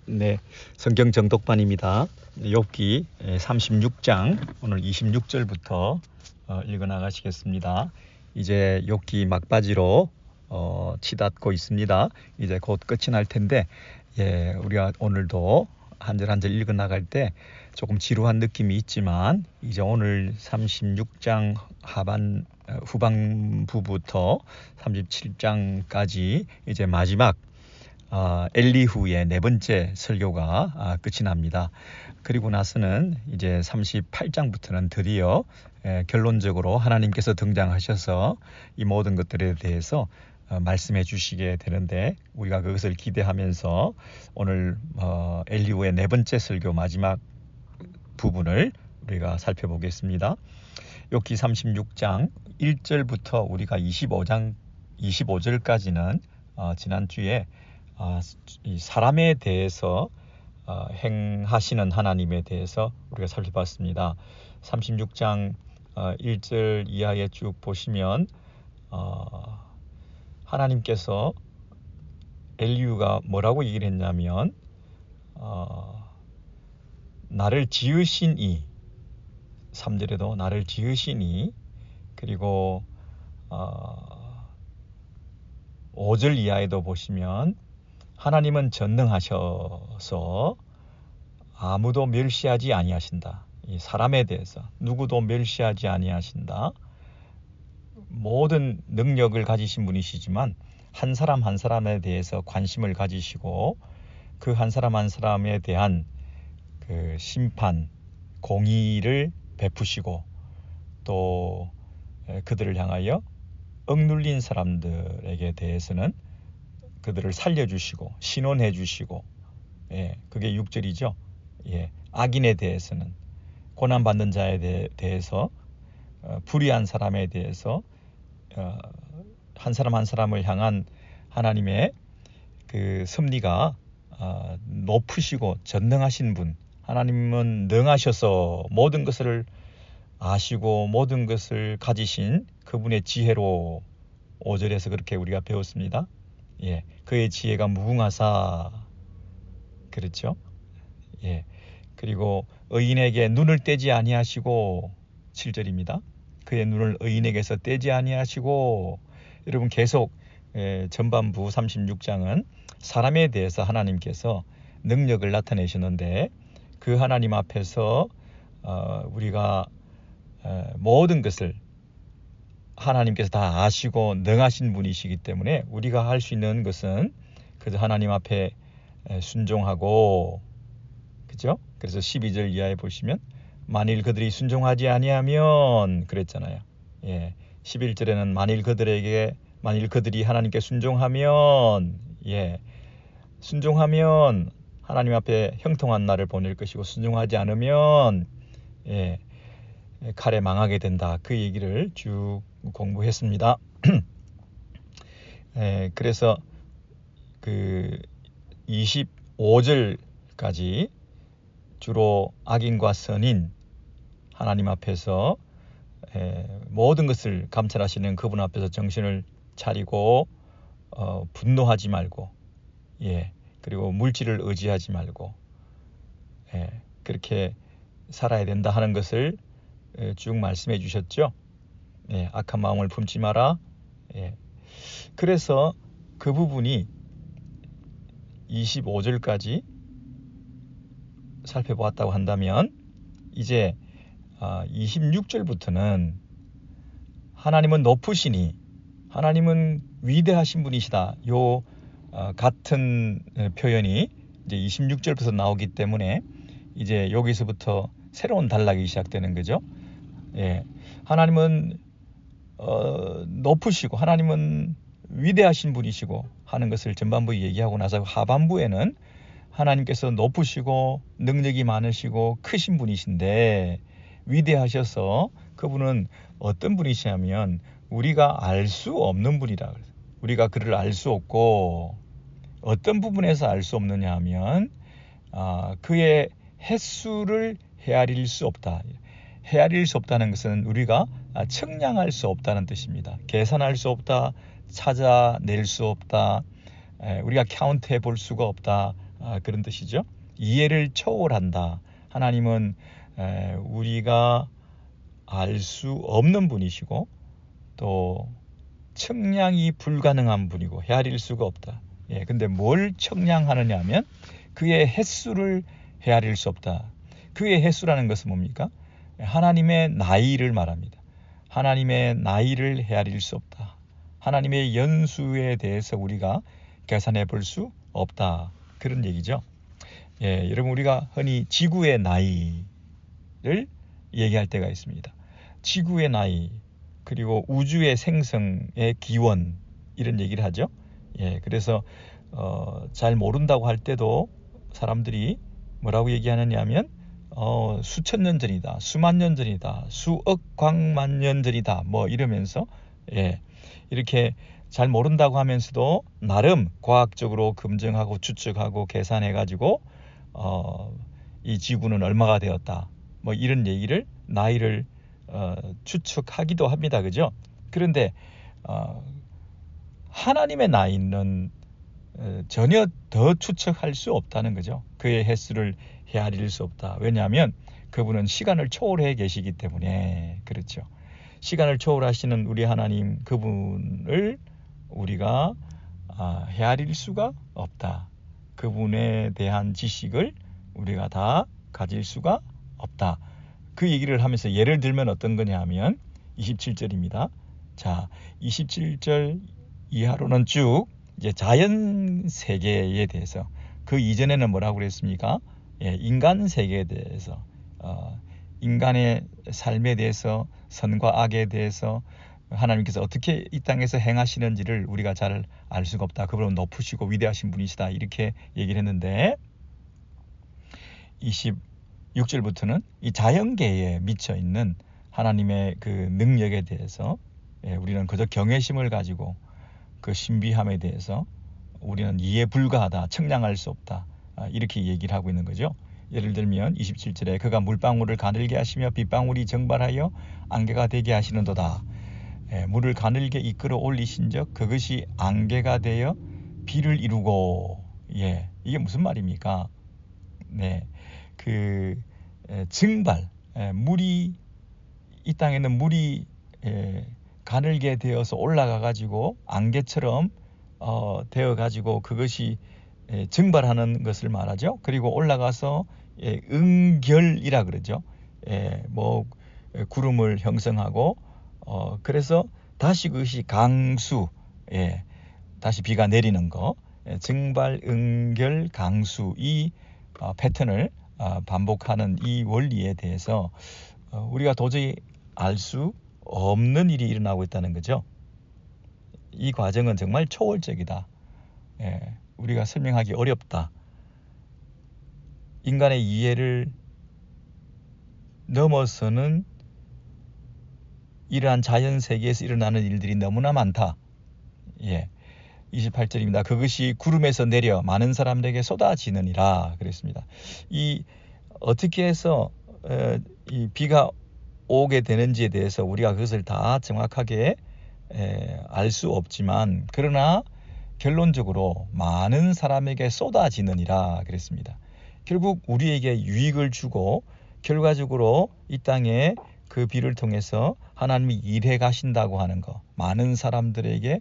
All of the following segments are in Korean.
네, 성경 정독반입니다. 욥기 36장 오늘 26절부터 읽어 나가시겠습니다. 이제 욥기 막바지로 치닫고 있습니다. 이제 곧 끝이 날 텐데, 우리가 오늘도 한 절 한 절 읽어 나갈 때 조금 지루한 느낌이 있지만, 이제 오늘 36장 후반부부터 37장까지 이제 마지막 엘리후의 네 번째 설교가 끝이 납니다. 그리고 나서는 이제 38장부터는 드디어 결론적으로 하나님께서 등장하셔서 이 모든 것들에 대해서 말씀해 주시게 되는데, 우리가 그것을 기대하면서 오늘 엘리후의 네 번째 설교 마지막 부분을 우리가 살펴보겠습니다. 욥기 36장 1절부터 우리가 25절까지는 지난주에 이 사람에 대해서 행하시는 하나님에 대해서 우리가 살펴봤습니다. 36장 1절 이하에 쭉 보시면 하나님께서 엘리후가 뭐라고 얘기를 했냐면, 나를 지으신 이, 3절에도 나를 지으신 이, 그리고 5절 이하에도 보시면 하나님은 전능하셔서 아무도 멸시하지 아니하신다. 이 사람에 대해서 누구도 멸시하지 아니하신다. 모든 능력을 가지신 분이시지만 한 사람 한 사람에 대해서 관심을 가지시고 그 한 사람 한 사람에 대한 그 심판, 공의를 베푸시고 또 그들을 향하여 억눌린 사람들에게 대해서는 그들을 살려주시고 신원해 주시고, 그게 6절이죠. 악인에 대해서는, 고난받는 자에 대해서, 불의한 사람에 대해서 한 사람 한 사람을 향한 하나님의 그 섭리가 높으시고 전능하신 분, 하나님은 능하셔서 모든 것을 아시고 모든 것을 가지신 그분의 지혜로 5절에서 그렇게 우리가 배웠습니다. 그의 지혜가 무궁하사, 그렇죠? 그리고 의인에게 눈을 떼지 아니하시고, 7절입니다. 그의 눈을 의인에게서 떼지 아니하시고. 여러분 계속 전반부 36장은 사람에 대해서 하나님께서 능력을 나타내셨는데, 그 하나님 앞에서 우리가 모든 것을 하나님께서 다 아시고 능하신 분이시기 때문에 우리가 할 수 있는 것은 그저 하나님 앞에 순종하고, 그죠? 그래서 12절 이하에 보시면 만일 그들이 순종하지 아니하면 그랬잖아요. 11절에는 만일 그들이 하나님께 순종하면, 순종하면 하나님 앞에 형통한 날을 보낼 것이고, 순종하지 않으면 칼에 망하게 된다. 그 얘기를 쭉 공부했습니다. 그래서 그 25절까지 주로 악인과 선인 하나님 앞에서 모든 것을 감찰하시는 그분 앞에서 정신을 차리고 분노하지 말고, 그리고 물질을 의지하지 말고 그렇게 살아야 된다 하는 것을 쭉 말씀해 주셨죠. 악한 마음을 품지 마라. 그래서 그 부분이 25절까지 살펴보았다고 한다면, 이제 26절부터는 하나님은 높으시니, 하나님은 위대하신 분이시다. 요 같은 표현이 이제 26절부터 나오기 때문에 이제 여기서부터 새로운 단락이 시작되는 거죠. 하나님은 높으시고 하나님은 위대하신 분이시고 하는 것을 전반부에 얘기하고 나서 하반부에는 하나님께서 높으시고 능력이 많으시고 크신 분이신데, 위대하셔서 그분은 어떤 분이시냐면 우리가 알 수 없는 분이라. 우리가 그를 알 수 없고, 어떤 부분에서 알 수 없느냐 하면 그의 횟수를 헤아릴 수 없다. 헤아릴 수 없다는 것은 우리가 측량할 수 없다는 뜻입니다. 계산할 수 없다, 찾아낼 수 없다, 우리가 카운트해 볼 수가 없다, 그런 뜻이죠. 이해를 초월한다. 하나님은 우리가 알 수 없는 분이시고 또 측량이 불가능한 분이고 헤아릴 수가 없다. 근데 뭘 측량하느냐 하면 그의 횟수를 헤아릴 수 없다. 그의 횟수라는 것은 뭡니까? 하나님의 나이를 말합니다. 하나님의 나이를 헤아릴 수 없다. 하나님의 연수에 대해서 우리가 계산해 볼 수 없다. 그런 얘기죠. 여러분, 우리가 흔히 지구의 나이를 얘기할 때가 있습니다. 지구의 나이, 그리고 우주의 생성의 기원, 이런 얘기를 하죠. 그래서 잘 모른다고 할 때도 사람들이 뭐라고 얘기하느냐 하면 수천 년 전이다, 수만 년 전이다, 수억 광만 년 전이다, 뭐 이러면서 이렇게 잘 모른다고 하면서도 나름 과학적으로 검증하고 추측하고 계산해 가지고 이 지구는 얼마가 되었다, 뭐 이런 얘기를, 나이를 추측하기도 합니다. 그죠? 그런데 하나님의 나이는 전혀 더 추측할 수 없다는 거죠. 그의 횟수를 헤아릴 수 없다. 왜냐하면 그분은 시간을 초월해 계시기 때문에. 그렇죠. 시간을 초월하시는 우리 하나님, 그분을 우리가 헤아릴 수가 없다. 그분에 대한 지식을 우리가 다 가질 수가 없다. 그 얘기를 하면서 예를 들면 어떤 거냐 하면 27절입니다. 자, 27절 이하로는 쭉 이제 자연 세계에 대해서, 그 이전에는 뭐라고 그랬습니까? 인간 세계에 대해서, 인간의 삶에 대해서, 선과 악에 대해서 하나님께서 어떻게 이 땅에서 행하시는지를 우리가 잘 알 수가 없다. 그분은 높으시고 위대하신 분이시다. 이렇게 얘기를 했는데 26절부터는 이 자연계에 미쳐 있는 하나님의 그 능력에 대해서 우리는 그저 경외심을 가지고 그 신비함에 대해서 우리는 이해 불가하다, 측량할 수 없다, 이렇게 얘기를 하고 있는 거죠. 예를 들면 27절에 그가 물방울을 가늘게 하시며 빗방울이 증발하여 안개가 되게 하시는도다. 물을 가늘게 이끌어 올리신 적 그것이 안개가 되어 비를 이루고, 이게 무슨 말입니까? 그 증발, 물이, 이 땅에는 물이 가늘게 되어서 올라가 가지고 안개처럼 되어 가지고 그것이 증발하는 것을 말하죠. 그리고 올라가서 응결이라 그러죠. 뭐 구름을 형성하고 그래서 다시 그것이 강수, 다시 비가 내리는 거, 증발, 응결, 강수, 이 패턴을 반복하는 이 원리에 대해서 우리가 도저히 알 수 없는 일이 일어나고 있다는 거죠. 이 과정은 정말 초월적이다. 우리가 설명하기 어렵다. 인간의 이해를 넘어서는 이러한 자연 세계에서 일어나는 일들이 너무나 많다. 28절입니다. 그것이 구름에서 내려 많은 사람들에게 쏟아지느니라 그랬습니다. 이 어떻게 해서 이 비가 오게 되는지에 대해서 우리가 그것을 다 정확하게 알 수 없지만, 그러나 결론적으로 많은 사람에게 쏟아지느니라 그랬습니다. 결국 우리에게 유익을 주고 결과적으로 이 땅에 그 비를 통해서 하나님이 일해 가신다고 하는 거, 많은 사람들에게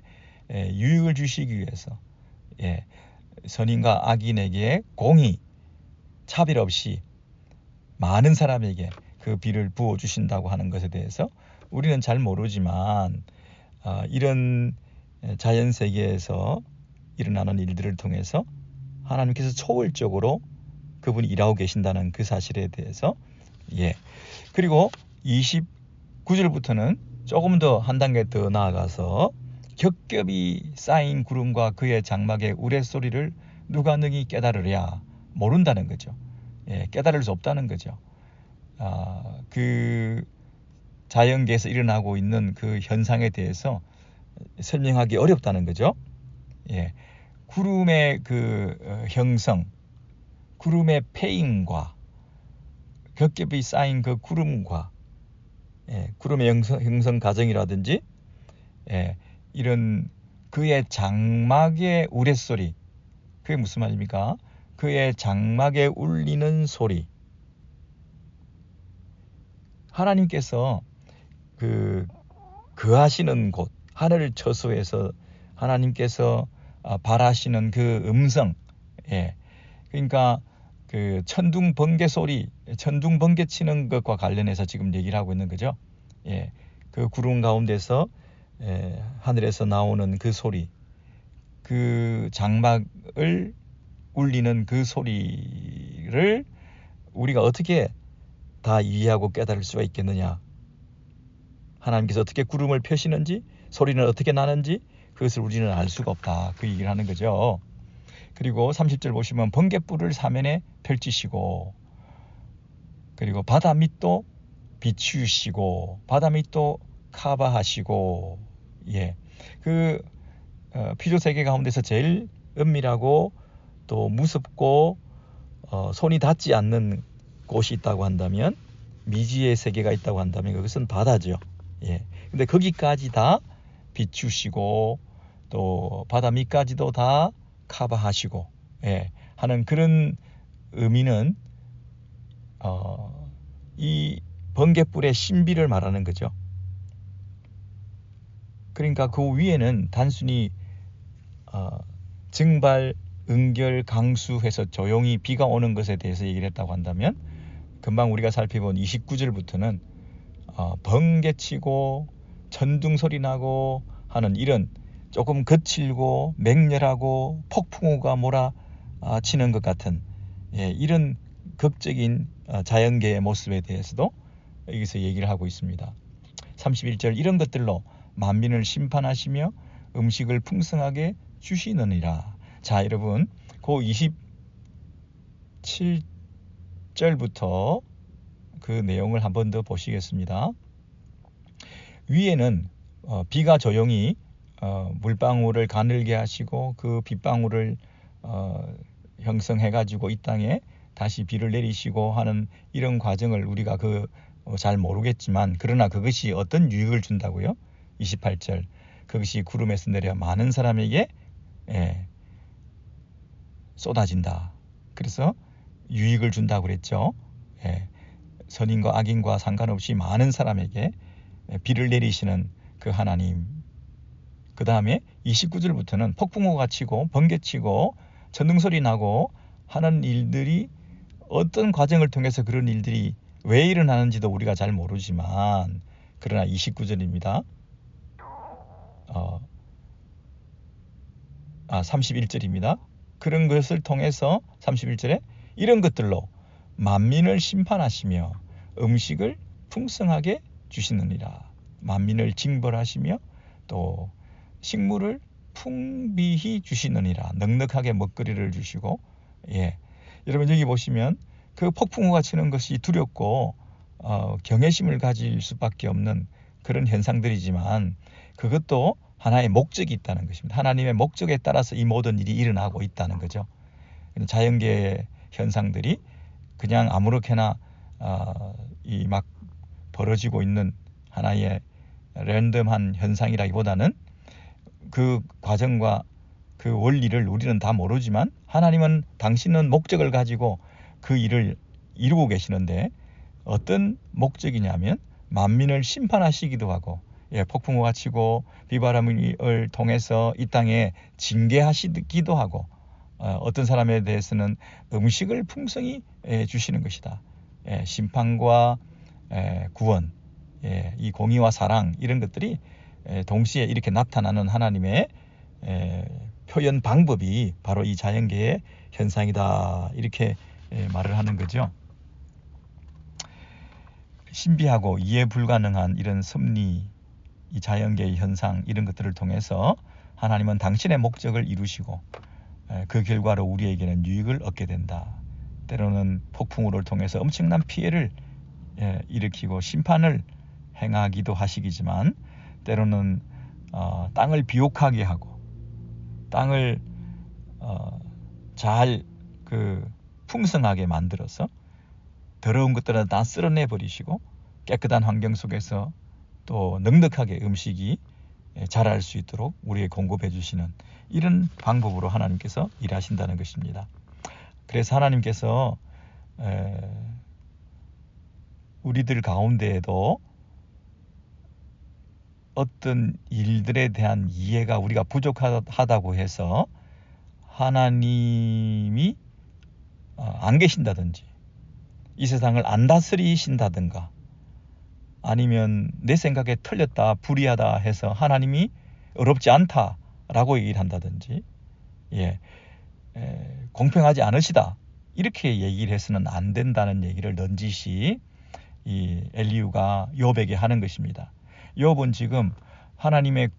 유익을 주시기 위해서 선인과 악인에게 공의, 차별 없이 많은 사람에게 그 비를 부어주신다고 하는 것에 대해서 우리는 잘 모르지만 이런 자연세계에서 일어나는 일들을 통해서 하나님께서 초월적으로 그분이 일하고 계신다는 그 사실에 대해서 그리고 29절부터는 조금 더 한 단계 더 나아가서 겹겹이 쌓인 구름과 그의 장막의 우레소리를 누가 능히 깨달으랴, 모른다는 거죠. 깨달을 수 없다는 거죠. 그 자연계에서 일어나고 있는 그 현상에 대해서 설명하기 어렵다는 거죠. 구름의 그 형성, 구름의 패임과 겹겹이 쌓인 그 구름과 구름의 형성 과정이라든지 이런 그의 장막의 우레소리, 그게 무슨 말입니까? 그의 장막에 울리는 소리. 하나님께서 거하시는 곳, 하늘 처소에서 하나님께서 발하시는 그 음성, 예. 그러니까 그 천둥 번개 소리, 천둥 번개 치는 것과 관련해서 지금 얘기를 하고 있는 거죠. 예. 그 구름 가운데서 하늘에서 나오는 그 소리, 그 장막을 울리는 그 소리를 우리가 어떻게 다 이해하고 깨달을 수가 있겠느냐. 하나님께서 어떻게 구름을 펴시는지, 소리는 어떻게 나는지 그것을 우리는 알 수가 없다. 그 얘기를 하는 거죠. 그리고 30절 보시면 번갯불을 사면에 펼치시고, 그리고 바다 밑도 비추시고, 바다 밑도 커버하시고, 예. 피조 세계 가운데서 제일 은밀하고 또 무섭고 손이 닿지 않는 곳이 있다고 한다면, 미지의 세계가 있다고 한다면 그것은 바다죠. 예. 근데 거기까지 다 비추시고 또 바다 밑까지도 다 커버하시고, 예, 하는 그런 의미는 이 번갯불의 신비를 말하는 거죠. 그러니까 그 위에는 단순히 증발, 응결, 강수해서 조용히 비가 오는 것에 대해서 얘기를 했다고 한다면, 금방 우리가 살펴본 29절부터는 번개치고 천둥 소리 나고 하는 이런 조금 거칠고 맹렬하고 폭풍우가 몰아치는 것 같은, 예, 이런 극적인 자연계의 모습에 대해서도 여기서 얘기를 하고 있습니다. 31절, 이런 것들로 만민을 심판하시며 음식을 풍성하게 주시느니라. 자, 여러분, 그 27절부터 그 내용을 한 번 더 보시겠습니다. 위에는 비가 조용히 물방울을 가늘게 하시고 그 빗방울을 형성해 가지고 이 땅에 다시 비를 내리시고 하는 이런 과정을 우리가 잘 모르겠지만, 그러나 그것이 어떤 유익을 준다고요? 28절, 그것이 구름에서 내려 많은 사람에게 쏟아진다. 그래서 유익을 준다고 그랬죠. 예, 선인과 악인과 상관없이 많은 사람에게 비를 내리시는 그 하나님. 그 다음에 29절부터는 폭풍우가 치고 번개치고 천둥소리 나고 하는 일들이 어떤 과정을 통해서 그런 일들이 왜 일어나는지도 우리가 잘 모르지만, 그러나 29절입니다. 31절입니다. 그런 것을 통해서 31절에 이런 것들로 만민을 심판하시며 음식을 풍성하게 주시느니라. 만민을 징벌하시며 또 식물을 풍비히 주시느니라. 넉넉하게 먹거리를 주시고, 예. 여러분 여기 보시면 그 폭풍우가 치는 것이 두렵고 경외심을 가질 수밖에 없는 그런 현상들이지만, 그것도 하나의 목적이 있다는 것입니다. 하나님의 목적에 따라서 이 모든 일이 일어나고 있다는 거죠. 자연계의 현상들이 그냥 아무렇게나 이 막 벌어지고 있는 하나의 랜덤한 현상이라기보다는 그 과정과 그 원리를 우리는 다 모르지만, 하나님은 당신은 목적을 가지고 그 일을 이루고 계시는데, 어떤 목적이냐면 만민을 심판하시기도 하고, 예, 폭풍우가 치고 비바람을 통해서 이 땅에 징계하시기도 하고, 어떤 사람에 대해서는 음식을 풍성히 주시는 것이다. 예, 심판과 구원, 예, 이 공의와 사랑, 이런 것들이 동시에 이렇게 나타나는 하나님의 표현 방법이 바로 이 자연계의 현상이다. 이렇게 말을 하는 거죠. 신비하고 이해 불가능한 이런 섭리, 이 자연계의 현상, 이런 것들을 통해서 하나님은 당신의 목적을 이루시고 그 결과로 우리에게는 유익을 얻게 된다. 때로는 폭풍우를 통해서 엄청난 피해를 일으키고 심판을 행하기도 하시기지만, 때로는 땅을 비옥하게 하고 땅을 잘 풍성하게 만들어서 더러운 것들은 다 쓸어내 버리시고 깨끗한 환경 속에서 또 넉넉하게 음식이 자랄 수 있도록 우리에게 공급해 주시는 이런 방법으로 하나님께서 일하신다는 것입니다. 그래서 하나님께서 우리들 가운데에도 어떤 일들에 대한 이해가 우리가 부족하다고 해서 하나님이 안 계신다든지 이 세상을 안 다스리신다든가 아니면 내 생각에 틀렸다 불의하다 해서 하나님이 어렵지 않다라고 얘기를 한다든지 공평하지 않으시다 이렇게 얘기를 해서는 안 된다는 얘기를 넌지시 이 엘리후가 욥에게 하는 것입니다. 욥은 지금 하나님의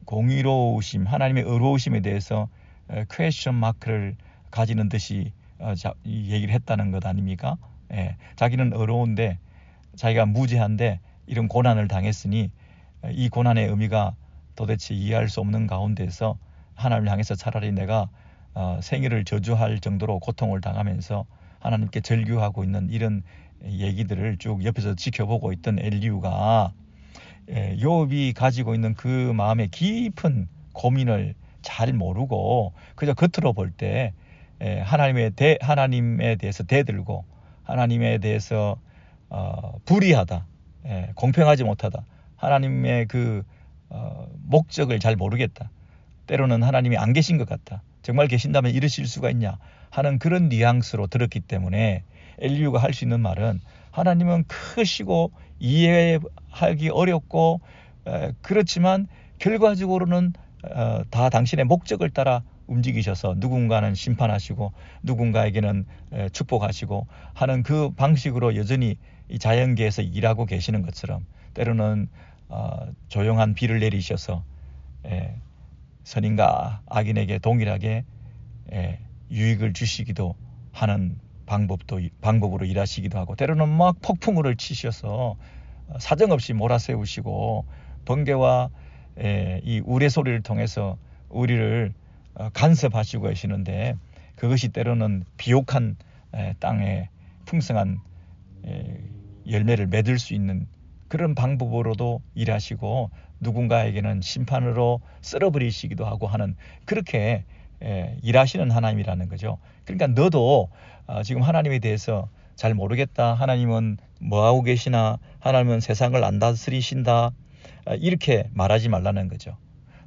공의로우심, 하나님의 의로우심에 대해서 퀘스천 마크를 가지는 듯이 얘기를 했다는 것 아닙니까? 자기는 의로운데 자기가 무죄한데 이런 고난을 당했으니 이 고난의 의미가 도대체 이해할 수 없는 가운데서 하나님을 향해서 차라리 내가 생애를 저주할 정도로 고통을 당하면서 하나님께 절규하고 있는 이런 얘기들을 쭉 옆에서 지켜보고 있던 엘리후가 욥이 가지고 있는 그 마음의 깊은 고민을 잘 모르고 그저 겉으로 볼 때 하나님에 대해서 대들고 하나님에 대해서 불의하다, 공평하지 못하다, 하나님의 그 목적을 잘 모르겠다, 때로는 하나님이 안 계신 것 같다, 정말 계신다면 이러실 수가 있냐 하는 그런 뉘앙스로 들었기 때문에 엘리후가 할 수 있는 말은 하나님은 크시고 이해하기 어렵고 그렇지만 결과적으로는 다 당신의 목적을 따라 움직이셔서 누군가는 심판하시고 누군가에게는 축복하시고 하는 그 방식으로 여전히 이 자연계에서 일하고 계시는 것처럼 때로는 조용한 비를 내리셔서 선인과 악인에게 동일하게 유익을 주시기도 하는 방법으로 일하시기도 하고 때로는 막 폭풍우를 치셔서 사정없이 몰아세우시고 번개와 이 우레소리를 통해서 우리를 간섭하시고 계시는데 그것이 때로는 비옥한 땅에 풍성한 열매를 맺을 수 있는 그런 방법으로도 일하시고 누군가에게는 심판으로 쓸어버리시기도 하고 하는 그렇게 일하시는 하나님이라는 거죠. 그러니까 너도 지금 하나님에 대해서 잘 모르겠다, 하나님은 뭐하고 계시나, 하나님은 세상을 안 다스리신다 이렇게 말하지 말라는 거죠.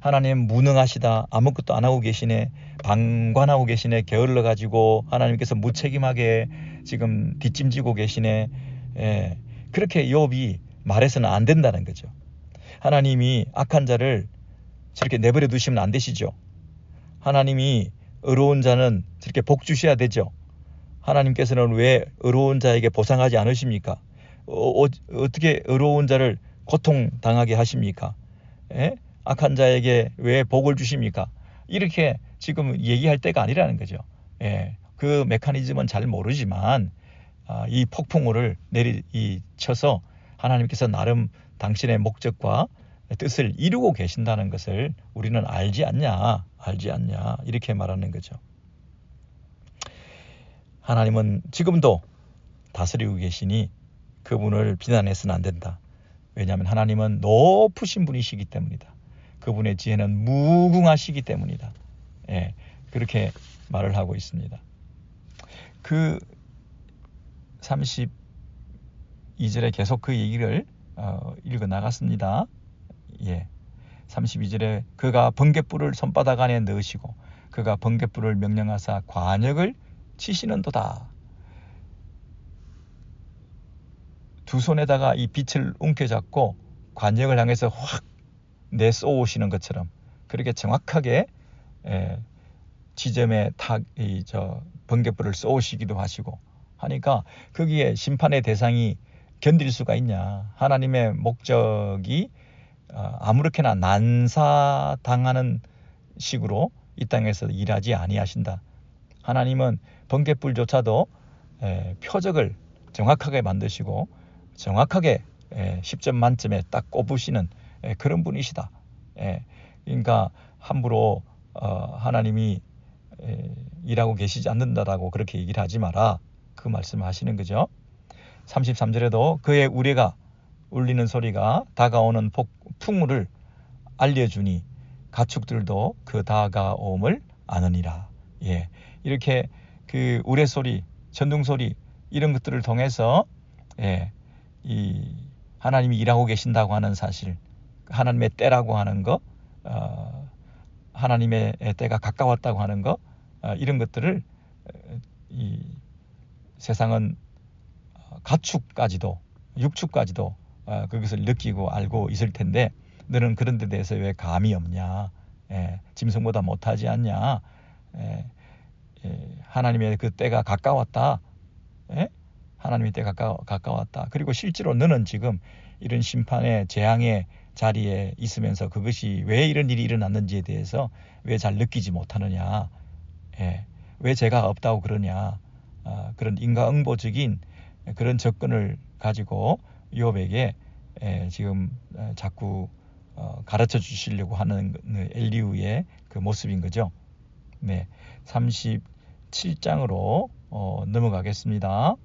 하나님 무능하시다, 아무것도 안 하고 계시네, 방관하고 계시네, 게을러 가지고 하나님께서 무책임하게 지금 뒷짐지고 계시네, 그렇게 욥이 말해서는 안 된다는 거죠. 하나님이 악한 자를 저렇게 내버려 두시면 안 되시죠. 하나님이 의로운 자는 저렇게 복 주셔야 되죠. 하나님께서는 왜 의로운 자에게 보상하지 않으십니까? 어떻게 의로운 자를 고통당하게 하십니까? 악한 자에게 왜 복을 주십니까? 이렇게 지금 얘기할 때가 아니라는 거죠. 그 메커니즘은 잘 모르지만 이 폭풍우를 쳐서 하나님께서 나름 당신의 목적과 뜻을 이루고 계신다는 것을 우리는 알지 않냐 이렇게 말하는 거죠. 하나님은 지금도 다스리고 계시니 그분을 비난해서는 안 된다. 왜냐하면 하나님은 높으신 분이시기 때문이다. 그분의 지혜는 무궁하시기 때문이다. 그렇게 말을 하고 있습니다. 그 32절에 계속 그 얘기를 읽어 나갔습니다. 32절에 그가 번갯불을 손바닥 안에 넣으시고 그가 번갯불을 명령하사 관역을 치시는도다. 두 손에다가 이 빛을 움켜잡고 관역을 향해서 확 내쏘시는 것처럼 그렇게 정확하게 지점에 번갯불을 쏘시기도 하시고 하니까 거기에 심판의 대상이 견딜 수가 있냐. 하나님의 목적이 아무렇게나 난사당하는 식으로 이 땅에서 일하지 아니하신다. 하나님은 번갯불조차도 표적을 정확하게 만드시고 정확하게 10점 만점에 딱 꼽으시는 그런 분이시다. 그러니까 함부로 하나님이 일하고 계시지 않는다라고 그렇게 얘기를 하지 마라. 그 말씀을 하시는 거죠. 33절에도 그의 우레가 울리는 소리가 다가오는 풍우를 알려주니 가축들도 그 다가옴을 아느니라. 이렇게 그 우레소리, 전등소리 이런 것들을 통해서 이 하나님이 일하고 계신다고 하는 사실, 하나님의 때라고 하는 거, 하나님의 때가 가까웠다고 하는 거, 이런 것들을 이 세상은 가축까지도 육축까지도 그것을 느끼고 알고 있을 텐데 너는 그런 데 대해서 왜 감이 없냐, 짐승보다 못하지 않냐, 하나님의 그 때가 가까웠다, 하나님의 때가 가까웠다. 그리고 실제로 너는 지금 이런 심판의 재앙의 자리에 있으면서 그것이 왜 이런 일이 일어났는지에 대해서 왜 잘 느끼지 못하느냐, 왜 죄가 없다고 그러냐, 그런 인과응보적인 그런 접근을 가지고 욥에게 지금 자꾸 가르쳐 주시려고 하는 엘리후의 그 모습인 거죠. 네, 37장으로 넘어가겠습니다.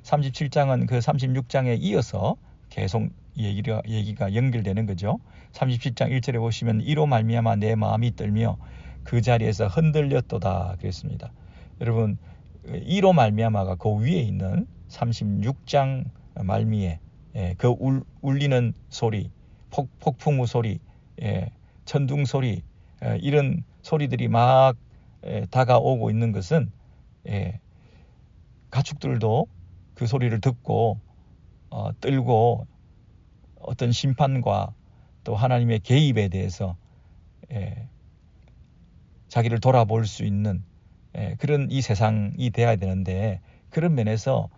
37장은 그 36장에 이어서 계속 얘기가 연결되는 거죠. 37장 1절에 보시면 이로 말미암아 내 마음이 떨며 그 자리에서 흔들렸도다 그랬습니다. 여러분, 이로 말미암아가 그 위에 있는 36장 말미에 그 울리는 소리, 폭풍우 소리, 천둥 소리, 이런 소리들이 막 다가오고 있는 것은 가축들도 그 소리를 듣고 떨고 어떤 심판과 또 하나님의 개입에 대해서 자기를 돌아볼 수 있는 그런 이 세상이 돼야 되는데, 그런 면에서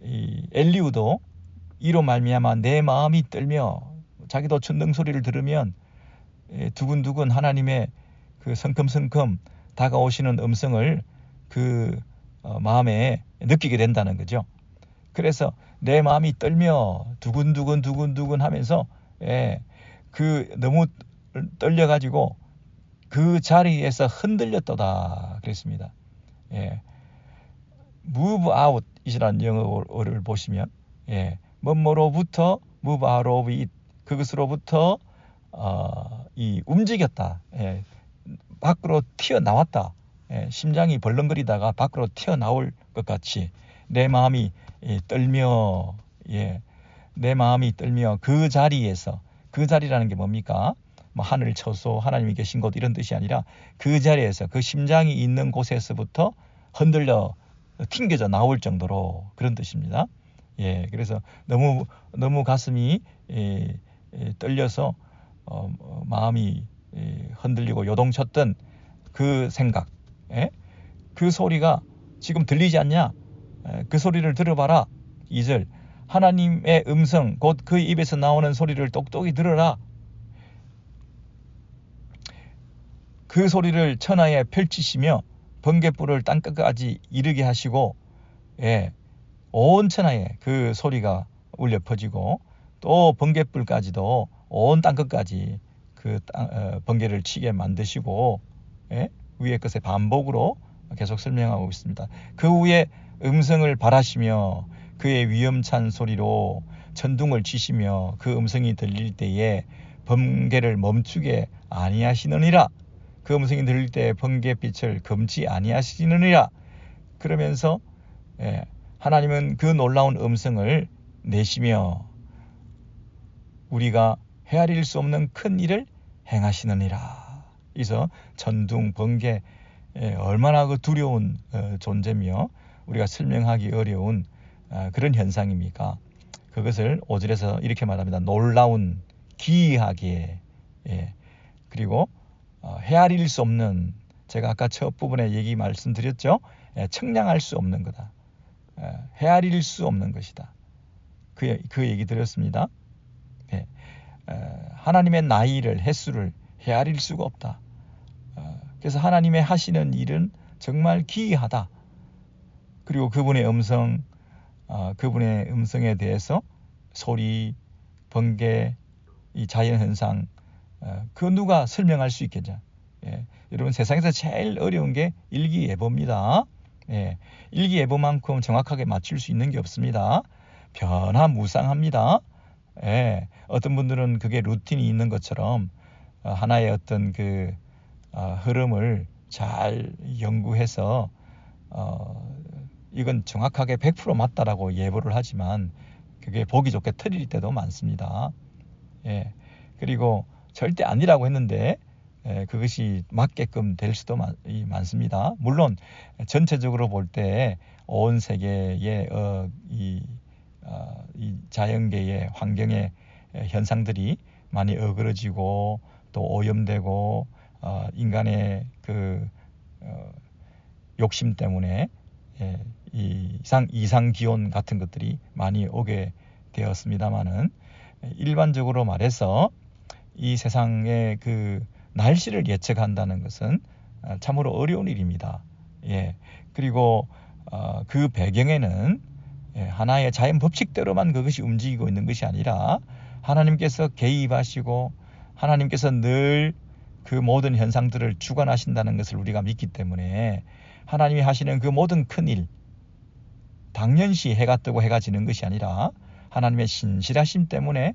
이 엘리후도 이로 말미암아 내 마음이 떨며, 자기도 천둥 소리를 들으면 두근두근 하나님의 그 성큼성큼 다가오시는 음성을 그 마음에 느끼게 된다는 거죠. 그래서 내 마음이 떨며 두근두근 하면서 그 너무 떨려가지고 그 자리에서 흔들렸도다 그랬습니다. move out 이라는 영어를 보시면 뭐뭐로부터 move out of it, 그것으로부터 이 움직였다, 밖으로 튀어나왔다, 심장이 벌렁거리다가 밖으로 튀어나올 것 같이 내 마음이 떨며, 내 마음이 떨며 그 자리에서, 그 자리라는 게 뭡니까? 뭐 하늘 처소, 하나님이 계신 곳 이런 뜻이 아니라 그 자리에서, 그 심장이 있는 곳에서부터 흔들려 튕겨져 나올 정도로 그런 뜻입니다. 그래서 너무 가슴이 떨려서 마음이 흔들리고 요동쳤던 그 생각, 그 소리가 지금 들리지 않냐? 그 소리를 들어봐라. 2절, 하나님의 음성, 곧 그 입에서 나오는 소리를 똑똑히 들어라. 그 소리를 천하에 펼치시며 번갯불을 땅끝까지 이르게 하시고, 온 천하에 그 소리가 울려 퍼지고, 또 번갯불까지도 온 땅끝까지 그 번개를 치게 만드시고, 위의 것의 반복으로 계속 설명하고 있습니다. 그 후에 음성을 발하시며 그의 위험찬 소리로 천둥을 치시며 그 음성이 들릴 때에 번개를 멈추게 아니하시느니라. 그 음성이 들릴 때 번개빛을 금치 아니하시느니라. 그러면서 하나님은 그 놀라운 음성을 내시며 우리가 헤아릴 수 없는 큰 일을 행하시느니라. 그래서 천둥, 번개, 얼마나 그 두려운 존재며 우리가 설명하기 어려운 그런 현상입니까? 그것을 5절에서 이렇게 말합니다. 놀라운, 기이하게, 그리고 헤아릴 수 없는, 제가 아까 첫 부분에 말씀드렸죠. 측량할 수 없는 거다. 헤아릴 수 없는 것이다. 그 얘기 드렸습니다. 하나님의 나이를, 횟수를 헤아릴 수가 없다. 그래서 하나님의 하시는 일은 정말 기이하다. 그리고 그분의 음성, 그분의 음성에 대해서 소리, 번개, 이 자연현상, 그 누가 설명할 수 있겠냐. 여러분, 세상에서 제일 어려운 게 일기예보입니다. 일기예보만큼 정확하게 맞출 수 있는 게 없습니다. 변화무쌍합니다. 어떤 분들은 그게 루틴이 있는 것처럼 하나의 어떤 그 흐름을 잘 연구해서 이건 정확하게 100% 맞다라고 예보를 하지만 그게 보기 좋게 틀릴 때도 많습니다. 예. 그리고 절대 아니라고 했는데 그것이 맞게끔 될 수도 많습니다. 물론 전체적으로 볼 때 온 세계의 이 자연계의 환경의 현상들이 많이 어그러지고 또 오염되고 인간의 그 욕심 때문에 이 이상 기온 같은 것들이 많이 오게 되었습니다만은 일반적으로 말해서 이 세상의 그 날씨를 예측한다는 것은 참으로 어려운 일입니다. 예. 그리고 그 배경에는 하나의 자연 법칙대로만 그것이 움직이고 있는 것이 아니라 하나님께서 개입하시고 하나님께서 늘 그 모든 현상들을 주관하신다는 것을 우리가 믿기 때문에 하나님이 하시는 그 모든 큰일, 당연시 해가 뜨고 해가 지는 것이 아니라 하나님의 신실하심 때문에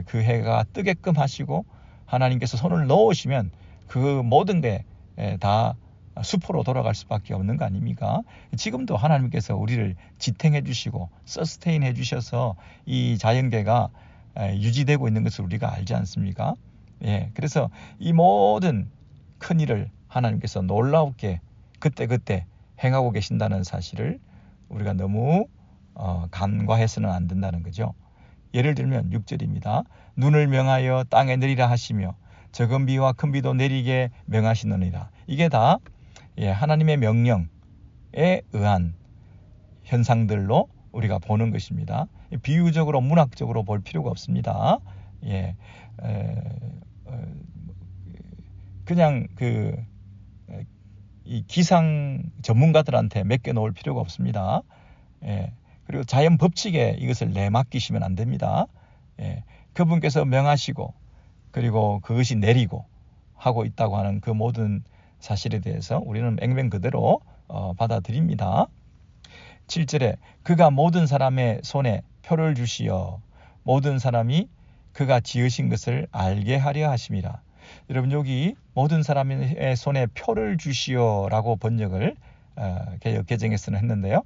그 해가 뜨게끔 하시고 하나님께서 손을 넣으시면 그 모든 게 다 수포로 돌아갈 수밖에 없는 거 아닙니까? 지금도 하나님께서 우리를 지탱해 주시고 서스테인 해 주셔서 이 자연계가 유지되고 있는 것을 우리가 알지 않습니까? 예, 그래서 이 모든 큰일을 하나님께서 놀랍게 그때그때 행하고 계신다는 사실을 우리가 너무 간과해서는 안 된다는 거죠. 예를 들면 6절입니다. 눈을 명하여 땅에 내리라 하시며 적은 비와 큰 비도 내리게 명하시느니라. 이게 다 하나님의 명령에 의한 현상들로 우리가 보는 것입니다. 비유적으로 문학적으로 볼 필요가 없습니다. 그냥 이 기상 전문가들한테 맡겨 놓을 필요가 없습니다. 그리고 자연 법칙에 이것을 내맡기시면 안 됩니다. 그분께서 명하시고 그리고 그것이 내리고 하고 있다고 하는 그 모든 사실에 대해서 우리는 맹맹 그대로 받아들입니다. 7절에 그가 모든 사람의 손에 표를 주시어 모든 사람이 그가 지으신 것을 알게 하려 하심이라. 여러분 여기 모든 사람의 손에 표를 주시어라고 번역을 개역 개정에서는 했는데요.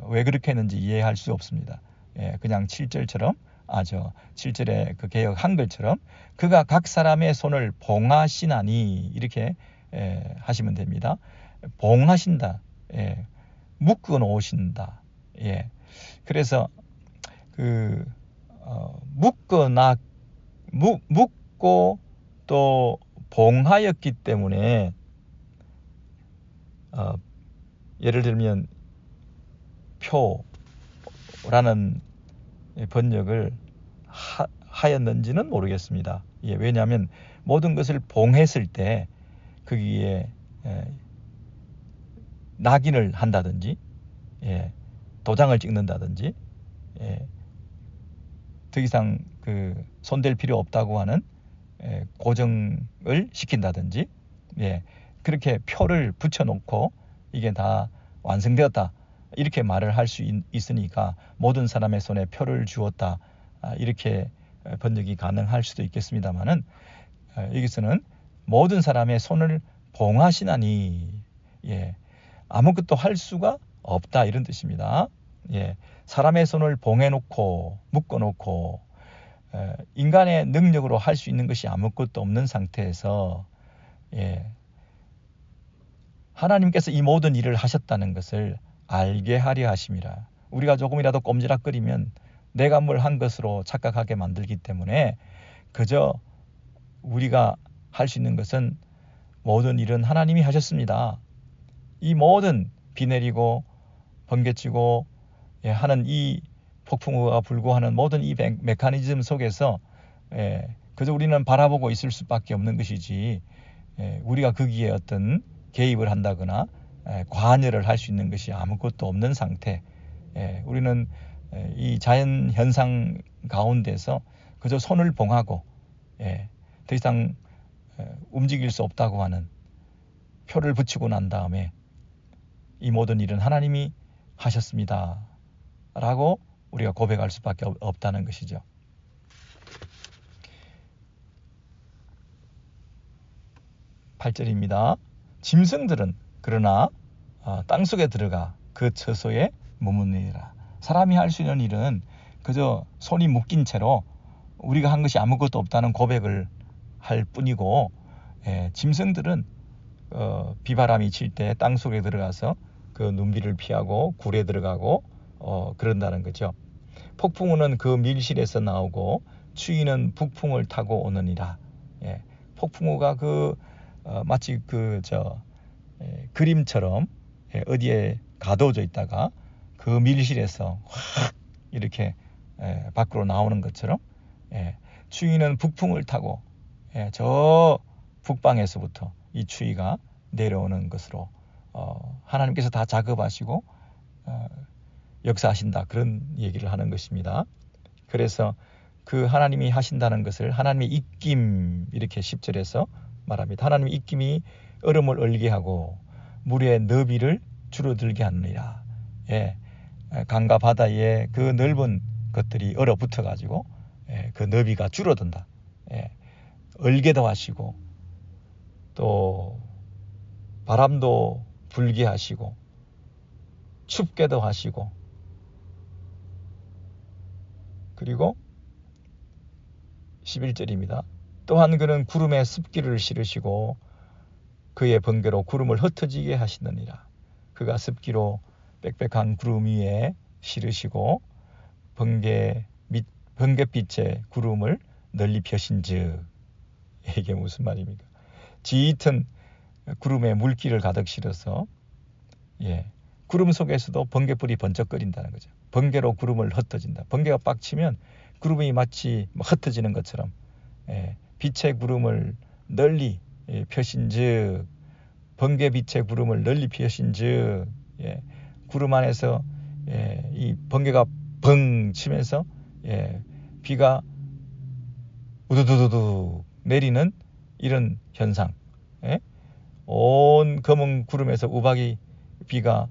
왜 그렇게 했는지 이해할 수 없습니다. 그냥 7절처럼 7절의 그 개역 한글처럼 그가 각 사람의 손을 봉하시나니 이렇게 하시면 됩니다. 봉하신다. 묶어 놓으신다. 그래서 묶고 또 봉하였기 때문에 예를 들면 표라는 번역을 하였는지는 모르겠습니다. 왜냐하면 모든 것을 봉했을 때 거기에 낙인을 한다든지 도장을 찍는다든지 더 이상 손댈 필요 없다고 하는 고정을 시킨다든지 그렇게 표를 붙여놓고 이게 다 완성되었다 이렇게 말을 할 수 있으니까 모든 사람의 손에 표를 주었다 이렇게 번역이 가능할 수도 있겠습니다만은 여기서는 모든 사람의 손을 봉하시나니 아무것도 할 수가 없다 이런 뜻입니다. 사람의 손을 봉해놓고 묶어놓고 인간의 능력으로 할 수 있는 것이 아무것도 없는 상태에서 하나님께서 이 모든 일을 하셨다는 것을 알게 하려 하심이라. 우리가 조금이라도 꼼지락거리면 내가 뭘 한 것으로 착각하게 만들기 때문에 그저 우리가 할 수 있는 것은 모든 일은 하나님이 하셨습니다. 이 모든 비 내리고 번개치고 하는 이 폭풍우가 불고 하는 모든 이 메커니즘 속에서 그저 우리는 바라보고 있을 수밖에 없는 것이지 우리가 거기에 어떤 개입을 한다거나 관여를 할 수 있는 것이 아무것도 없는 상태. 우리는 이 자연 현상 가운데서 그저 손을 봉하고 더 이상 움직일 수 없다고 하는 표를 붙이고 난 다음에 이 모든 일은 하나님이 하셨습니다 라고 우리가 고백할 수밖에 없다는 것이죠. 8절입니다. 짐승들은 그러나 땅속에 들어가 그 처소에 머무느니라. 사람이 할 수 있는 일은 그저 손이 묶인 채로 우리가 한 것이 아무것도 없다는 고백을 할 뿐이고, 짐승들은 비바람이 칠 때 땅속에 들어가서 그 눈비를 피하고 굴에 들어가고 그런다는 거죠. 폭풍우는 그 밀실에서 나오고 추위는 북풍을 타고 오느니라. 폭풍우가 마치 그림처럼 어디에 가둬져 있다가 그 밀실에서 확 이렇게 밖으로 나오는 것처럼, 추위는 북풍을 타고 저 북방에서부터 이 추위가 내려오는 것으로 하나님께서 다 작업하시고 역사하신다, 그런 얘기를 하는 것입니다. 그래서 그 하나님이 하신다는 것을 하나님의 입김, 이렇게 10절에서 말합니다. 하나님의 입김이 얼음을 얼게 하고 물의 너비를 줄어들게 하느니라. 강과 바다에 그 넓은 것들이 얼어붙어 가지고 그 너비가 줄어든다. 얼게도 하시고 또 바람도 불게 하시고 춥게도 하시고, 그리고 11절입니다. 또한 그는 구름에 습기를 실으시고 그의 번개로 구름을 흩어지게 하시느니라. 그가 습기로 빽빽한 구름 위에 실으시고 번갯빛에 구름을 널리 펴신즉. 이게 무슨 말입니까? 짙은 구름에 물기를 가득 실어서 구름 속에서도 번갯불이 번쩍거린다는 거죠. 번개로 구름을 흩어진다. 번개가 빡치면 구름이 마치 흩어지는 것처럼 빛의 구름을 널리 펴신즉, 번개빛의 구름을 널리 펴신즉, 구름 안에서 이 번개가 벙 치면서 비가 우두두두두 내리는 이런 현상, 온 검은 구름에서 우박이 비가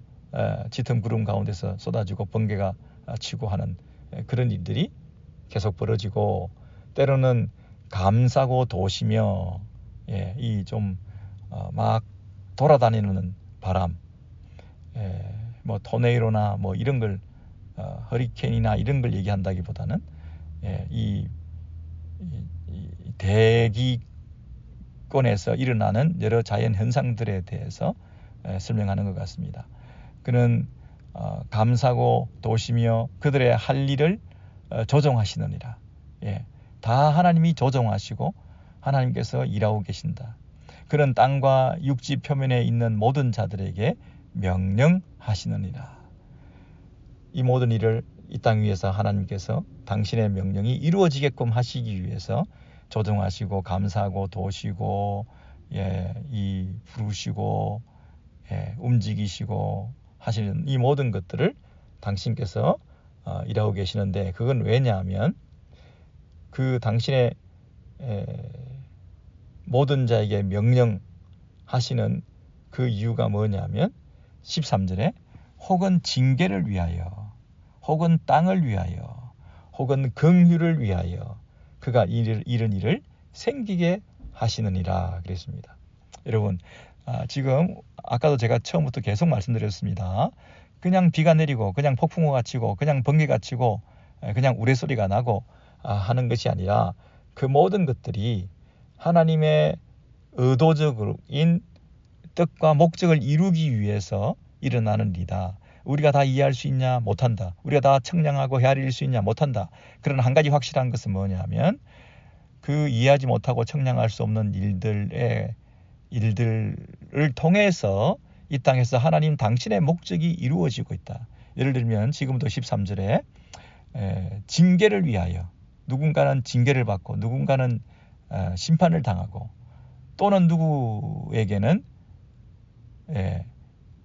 짙은 구름 가운데서 쏟아지고 번개가 치고 하는 그런 일들이 계속 벌어지고, 때로는 감싸고 도시며 이 좀 막 돌아다니는 바람, 뭐 토네이도나 뭐 이런 걸 허리케인이나 이런 걸 얘기한다기보다는 이 대기권에서 일어나는 여러 자연 현상들에 대해서 설명하는 것 같습니다. 그는 감사고 도시며 그들의 할 일을 조정하시느니라. 다 하나님이 조정하시고 하나님께서 일하고 계신다. 그는 땅과 육지 표면에 있는 모든 자들에게 명령하시느니라. 이 모든 일을 이 땅 위에서 하나님께서 당신의 명령이 이루어지게끔 하시기 위해서 조정하시고 감사하고 도시고 이 부르시고 움직이시고 하시는 이 모든 것들을 당신께서 일하고 계시는데, 그건 왜냐하면 그 당신의 모든 자에게 명령하시는 그 이유가 뭐냐면 13절에 혹은 징계를 위하여, 혹은 땅을 위하여, 혹은 긍휼을 위하여 그가 이런 일을 생기게 하시느니라 그랬습니다. 여러분, 지금 아까도 제가 처음부터 계속 말씀드렸습니다. 그냥 비가 내리고 그냥 폭풍우가 치고 그냥 번개가 치고 그냥 우레소리가 나고 하는 것이 아니라 그 모든 것들이 하나님의 의도적인 뜻과 목적을 이루기 위해서 일어나는 일이다. 우리가 다 이해할 수 있냐? 못한다. 우리가 다 청량하고 헤아릴 수 있냐? 못한다. 그러나 한 가지 확실한 것은 뭐냐면 그 이해하지 못하고 청량할 수 없는 일들을 통해서 이 땅에서 하나님 당신의 목적이 이루어지고 있다. 예를 들면 지금도 13절에 징계를 위하여, 누군가는 징계를 받고 누군가는 심판을 당하고 또는 누구에게는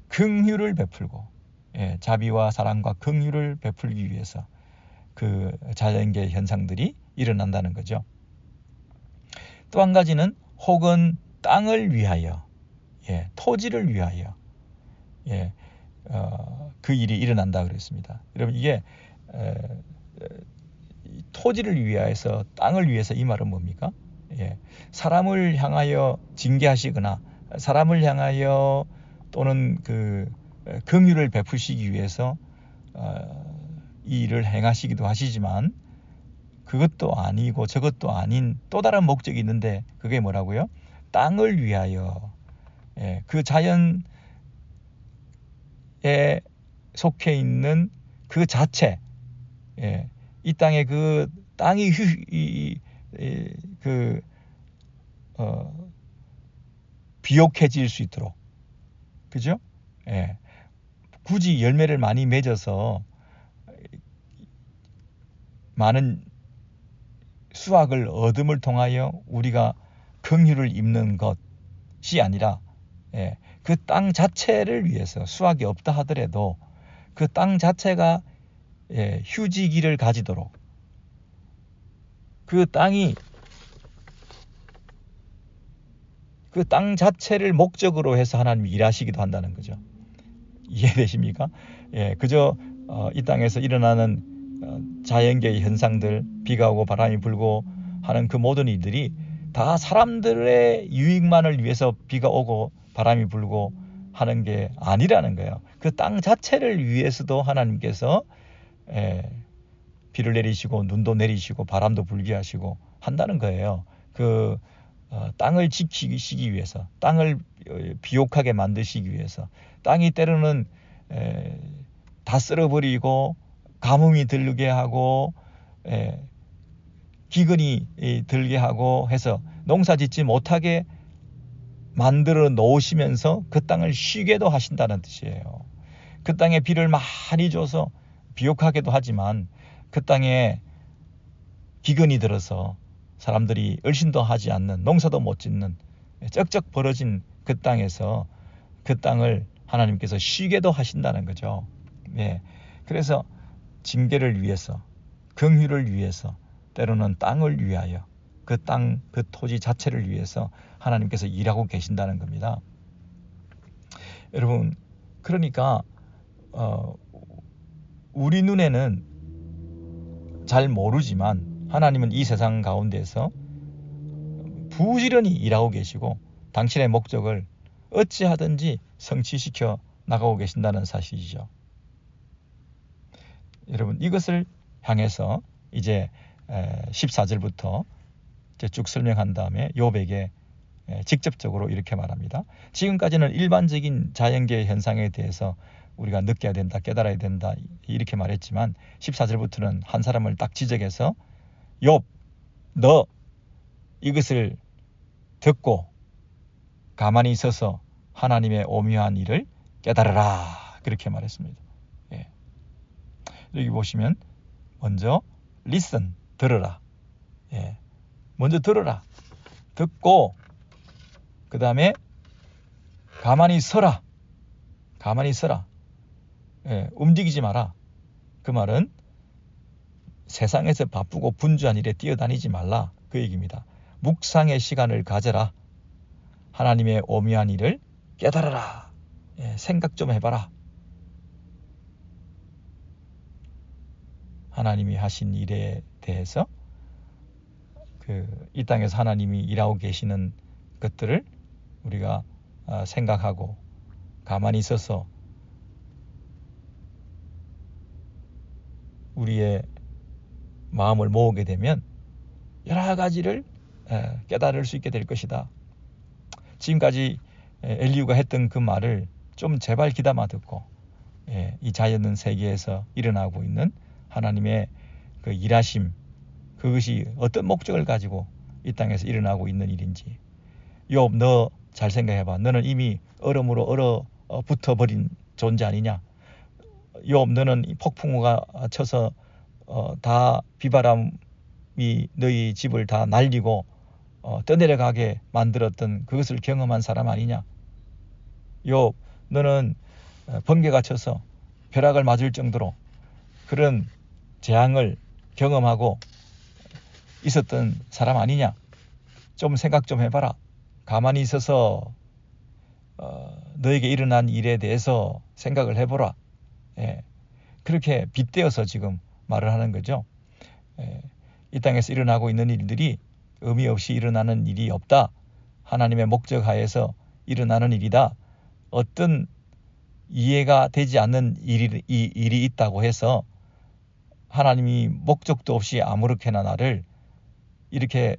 긍휼을 베풀고 자비와 사랑과 긍휼을 베풀기 위해서 그 자연계 현상들이 일어난다는 거죠. 또 한 가지는 혹은 땅을 위하여, 토지를 위하여 그 일이 일어난다 그랬습니다. 여러분, 이게 토지를 위하여서, 땅을 위해서, 이 말은 뭡니까? 사람을 향하여 징계하시거나 사람을 향하여 또는 그 긍휼을 베푸시기 위해서 이 일을 행하시기도 하시지만 그것도 아니고 저것도 아닌 또 다른 목적이 있는데 그게 뭐라고요? 땅을 위하여. 그 자연에 속해 있는 그 자체, 이 땅에 그 땅이 비옥해질 수 있도록, 그죠? 굳이 열매를 많이 맺어서 많은 수확을 얻음을 통하여 우리가 긍휼을 입는 것이 아니라 그 땅 자체를 위해서 수확이 없다 하더라도 그 땅 자체가 휴지기를 가지도록 그 땅이 그 땅 자체를 목적으로 해서 하나님이 일하시기도 한다는 거죠. 이해되십니까? 그저 이 땅에서 일어나는 자연계의 현상들, 비가 오고 바람이 불고 하는 그 모든 일들이 다 사람들의 유익만을 위해서 비가 오고 바람이 불고 하는 게 아니라는 거예요. 그 땅 자체를 위해서도 하나님께서 비를 내리시고 눈도 내리시고 바람도 불게 하시고 한다는 거예요. 그 땅을 지키시기 위해서, 땅을 비옥하게 만드시기 위해서. 땅이 때로는 다 쓸어버리고 가뭄이 들게 하고 기근이 들게 하고 해서 농사 짓지 못하게 만들어 놓으시면서 그 땅을 쉬게도 하신다는 뜻이에요. 그 땅에 비를 많이 줘서 비옥하게도 하지만 그 땅에 기근이 들어서 사람들이 얼씬도 하지 않는, 농사도 못 짓는 쩍쩍 벌어진 그 땅에서 그 땅을 하나님께서 쉬게도 하신다는 거죠. 그래서 징계를 위해서, 긍휼을 위해서, 때로는 땅을 위하여, 그 땅, 그 토지 자체를 위해서 하나님께서 일하고 계신다는 겁니다. 여러분, 그러니까 우리 눈에는 잘 모르지만 하나님은 이 세상 가운데서 부지런히 일하고 계시고 당신의 목적을 어찌하든지 성취시켜 나가고 계신다는 사실이죠. 여러분, 이것을 향해서 이제 14절부터 쭉 설명한 다음에 욥에게 직접적으로 이렇게 말합니다. 지금까지는 일반적인 자연계의 현상에 대해서 우리가 느껴야 된다, 깨달아야 된다 이렇게 말했지만 14절부터는 한 사람을 딱 지적해서 욥, 너 이것을 듣고 가만히 있어서 하나님의 오묘한 일을 깨달으라 그렇게 말했습니다. 여기 보시면 먼저 listen, 들으라. 먼저 들으라. 듣고 그 다음에 가만히 서라. 가만히 서라. 움직이지 마라. 그 말은 세상에서 바쁘고 분주한 일에 뛰어다니지 말라 그 얘기입니다. 묵상의 시간을 가져라. 하나님의 오묘한 일을 깨달아라. 생각 좀 해봐라. 하나님이 하신 일에 대해서 이 땅에서 하나님이 일하고 계시는 것들을 우리가 생각하고 가만히 있어서 우리의 마음을 모으게 되면 여러 가지를 깨달을 수 있게 될 것이다. 지금까지 엘리후가 했던 그 말을 좀 제발 귀담아 듣고 이 자연 세계에서 일어나고 있는 하나님의 그 일하심, 그것이 어떤 목적을 가지고 이 땅에서 일어나고 있는 일인지. 욥, 너 잘 생각해봐. 너는 이미 얼음으로 얼어붙어버린 존재 아니냐. 욥, 너는 폭풍우가 쳐서 다 비바람이 너희 집을 다 날리고 떠내려가게 만들었던 그것을 경험한 사람 아니냐. 욥, 너는 번개가 쳐서 벼락을 맞을 정도로 그런 재앙을 경험하고 있었던 사람 아니냐. 좀 생각 좀 해봐라. 가만히 있어서 너에게 일어난 일에 대해서 생각을 해보라. 그렇게 빗대어서 지금 말을 하는 거죠. 이 땅에서 일어나고 있는 일들이 의미 없이 일어나는 일이 없다. 하나님의 목적 하에서 일어나는 일이다. 어떤 이해가 되지 않는 일이 있다고 해서 하나님이 목적도 없이 아무렇게나 나를 이렇게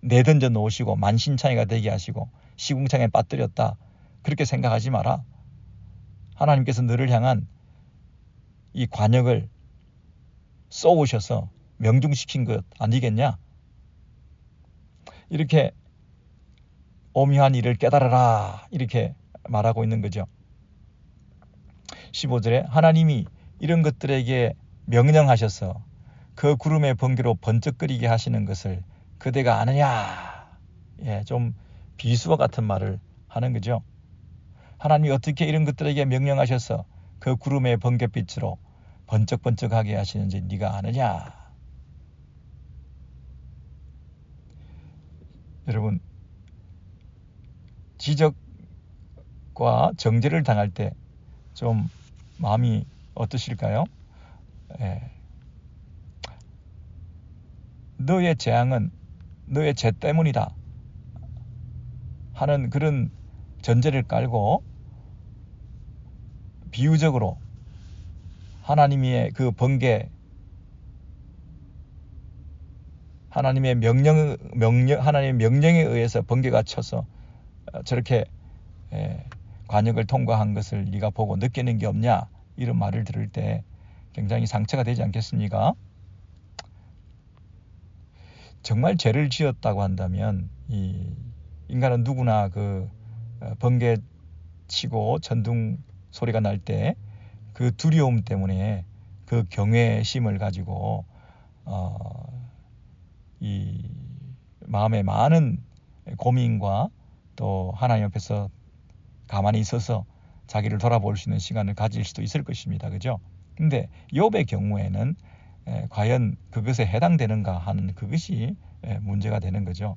내던져 놓으시고 만신창이가 되게 하시고 시궁창에 빠뜨렸다, 그렇게 생각하지 마라. 하나님께서 너를 향한 이 관역을 쏘으셔서 명중시킨 것 아니겠냐? 이렇게 오묘한 일을 깨달아라, 이렇게 말하고 있는 거죠. 15절에 하나님이 이런 것들에게 명령하셔서 그 구름의 번개로 번쩍거리게 하시는 것을 그대가 아느냐? 좀 비수와 같은 말을 하는 거죠. 하나님이 어떻게 이런 것들에게 명령하셔서 그 구름의 번갯빛으로 번쩍번쩍하게 하시는지 네가 아느냐? 여러분, 지적과 정죄를 당할 때 좀 마음이 어떠실까요? 너의 재앙은 너의 죄 때문이다 하는 그런 전제를 깔고 비유적으로 하나님의 그 번개, 하나님의 명령에 의해서 번개가 쳐서 저렇게 관역을 통과한 것을 네가 보고 느끼는 게 없냐, 이런 말을 들을 때 굉장히 상처가 되지 않겠습니까? 정말 죄를 지었다고 한다면 이 인간은 누구나 그 번개 치고 천둥 소리가 날 때 그 두려움 때문에 그 경외심을 가지고 이 마음에 많은 고민과 또 하나님 앞에서 가만히 있어서 자기를 돌아볼 수 있는 시간을 가질 수도 있을 것입니다. 그죠? 근데 욥의 경우에는 과연 그것에 해당되는가 하는 그것이 문제가 되는 거죠.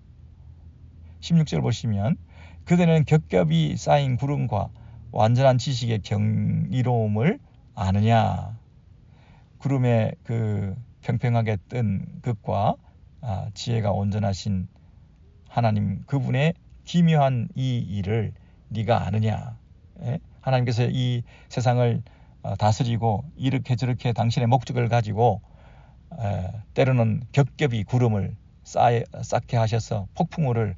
16절 보시면 그대는 겹겹이 쌓인 구름과 완전한 지식의 경이로움을 아느냐? 구름에 그 평평하게 뜬 것과 지혜가 온전하신 하나님 그분의 기묘한 이 일을 네가 아느냐? 하나님께서 이 세상을 다스리고 이렇게 저렇게 당신의 목적을 가지고 때로는 겹겹이 구름을 쌓게 하셔서 폭풍우를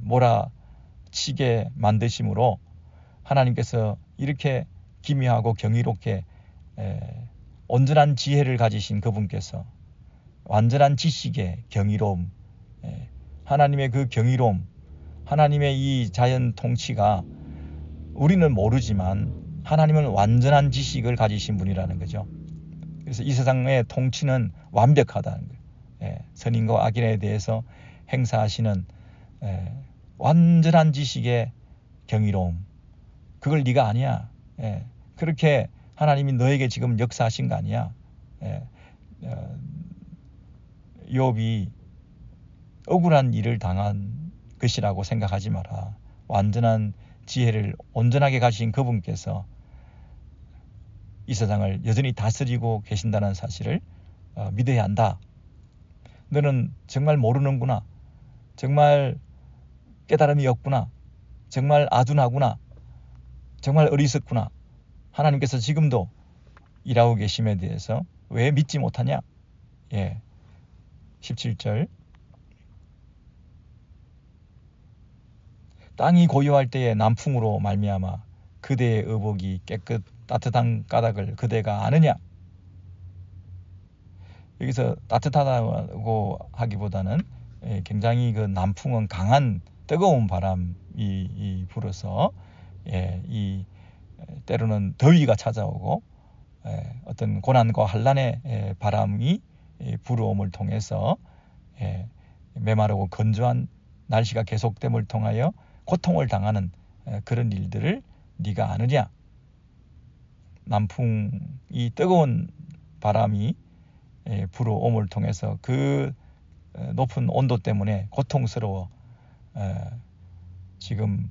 몰아치게 만드심으로 하나님께서 이렇게 기묘하고 경이롭게 온전한 지혜를 가지신 그분께서 완전한 지식의 경이로움, 하나님의 그 경이로움, 하나님의 이 자연 통치가 우리는 모르지만 하나님은 완전한 지식을 가지신 분이라는 거죠. 그래서 이 세상의 통치는 완벽하다는 거예요. 선인과 악인에 대해서 행사하시는 완전한 지식의 경이로움, 그걸 네가 아니야. 그렇게 하나님이 너에게 지금 역사하신 거 아니야. 욥이 억울한 일을 당한 것이라고 생각하지 마라. 완전한 지혜를 온전하게 가지신 그분께서 이 세상을 여전히 다스리고 계신다는 사실을 믿어야 한다. 너는 정말 모르는구나. 정말 깨달음이 없구나. 정말 아둔하구나. 정말 어리석구나. 하나님께서 지금도 일하고 계심에 대해서 왜 믿지 못하냐? 17절 땅이 고요할 때에 남풍으로 말미암아 그대의 의복이 깨끗 따뜻한 까닭을 그대가 아느냐? 여기서 따뜻하다고 하기보다는 굉장히 그 남풍은 강한 뜨거운 바람이 불어서 이 때로는 더위가 찾아오고 어떤 고난과 환난의 바람이 불어옴을 통해서 메마르고 건조한 날씨가 계속됨을 통하여 고통을 당하는 그런 일들을 네가 아느냐? 남풍이 뜨거운 바람이 불어옴을 통해서 그 높은 온도 때문에 고통스러워 지금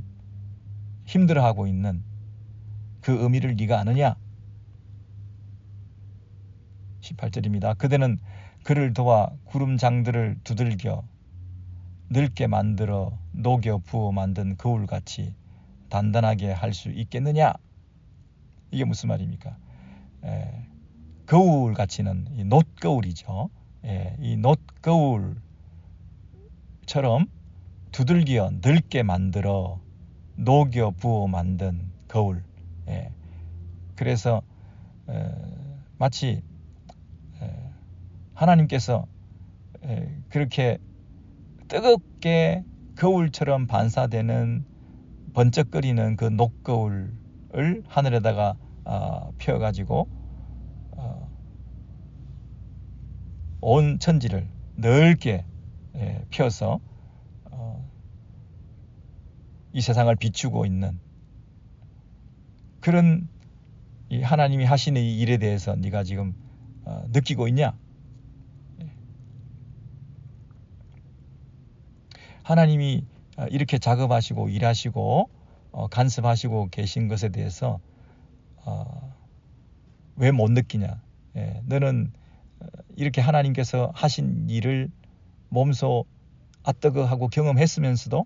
힘들어하고 있는 그 의미를 네가 아느냐? 18절입니다. 그대는 그를 도와 구름장들을 두들겨 늙게 만들어 녹여 부어 만든 거울같이 단단하게 할 수 있겠느냐? 이게 무슨 말입니까? 거울 같이는 이 놋거울이죠. 이 놋거울처럼 두들겨 늙게 만들어 녹여 부어 만든 거울. 그래서 마치 하나님께서 그렇게 뜨겁게 거울처럼 반사되는 번쩍거리는 그 녹거울을 하늘에다가 펴가지고 온 천지를 넓게 펴서 이 세상을 비추고 있는 그런 이 하나님이 하시는 이 일에 대해서 네가 지금 느끼고 있냐? 하나님이 이렇게 작업하시고 일하시고 간섭하시고 계신 것에 대해서 왜 못 느끼냐? 너는 이렇게 하나님께서 하신 일을 몸소 아뜨거하고 경험했으면서도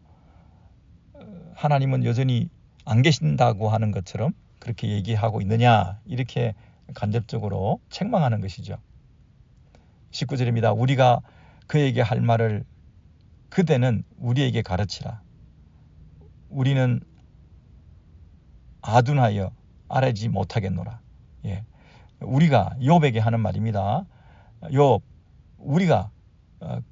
하나님은 여전히 안 계신다고 하는 것처럼 그렇게 얘기하고 있느냐? 이렇게 간접적으로 책망하는 것이죠. 19절입니다. 우리가 그에게 할 말을 그대는 우리에게 가르치라. 우리는 아둔하여 알지 못하겠노라. 우리가 욥에게 하는 말입니다. 욥, 우리가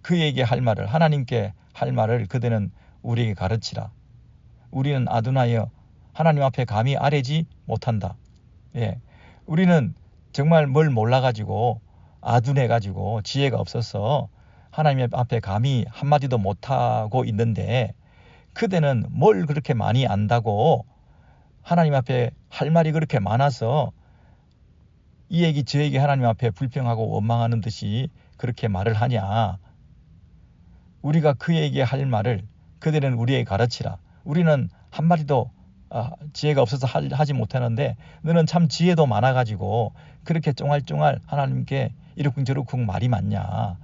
그에게 할 말을, 하나님께 할 말을 그대는 우리에게 가르치라. 우리는 아둔하여 하나님 앞에 감히 아뢰지 못한다. 우리는 정말 뭘 몰라가지고 아둔해가지고 지혜가 없어서 하나님 앞에 감히 한마디도 못하고 있는데 그대는 뭘 그렇게 많이 안다고 하나님 앞에 할 말이 그렇게 많아서 이 얘기 저 얘기 하나님 앞에 불평하고 원망하는 듯이 그렇게 말을 하냐. 우리가 그에게 할 말을 그대는 우리에게 가르치라. 우리는 한마디도 지혜가 없어서 하지 못하는데 너는 참 지혜도 많아가지고 그렇게 쫑알쫑알 하나님께 이러쿵저러쿵 말이 많냐.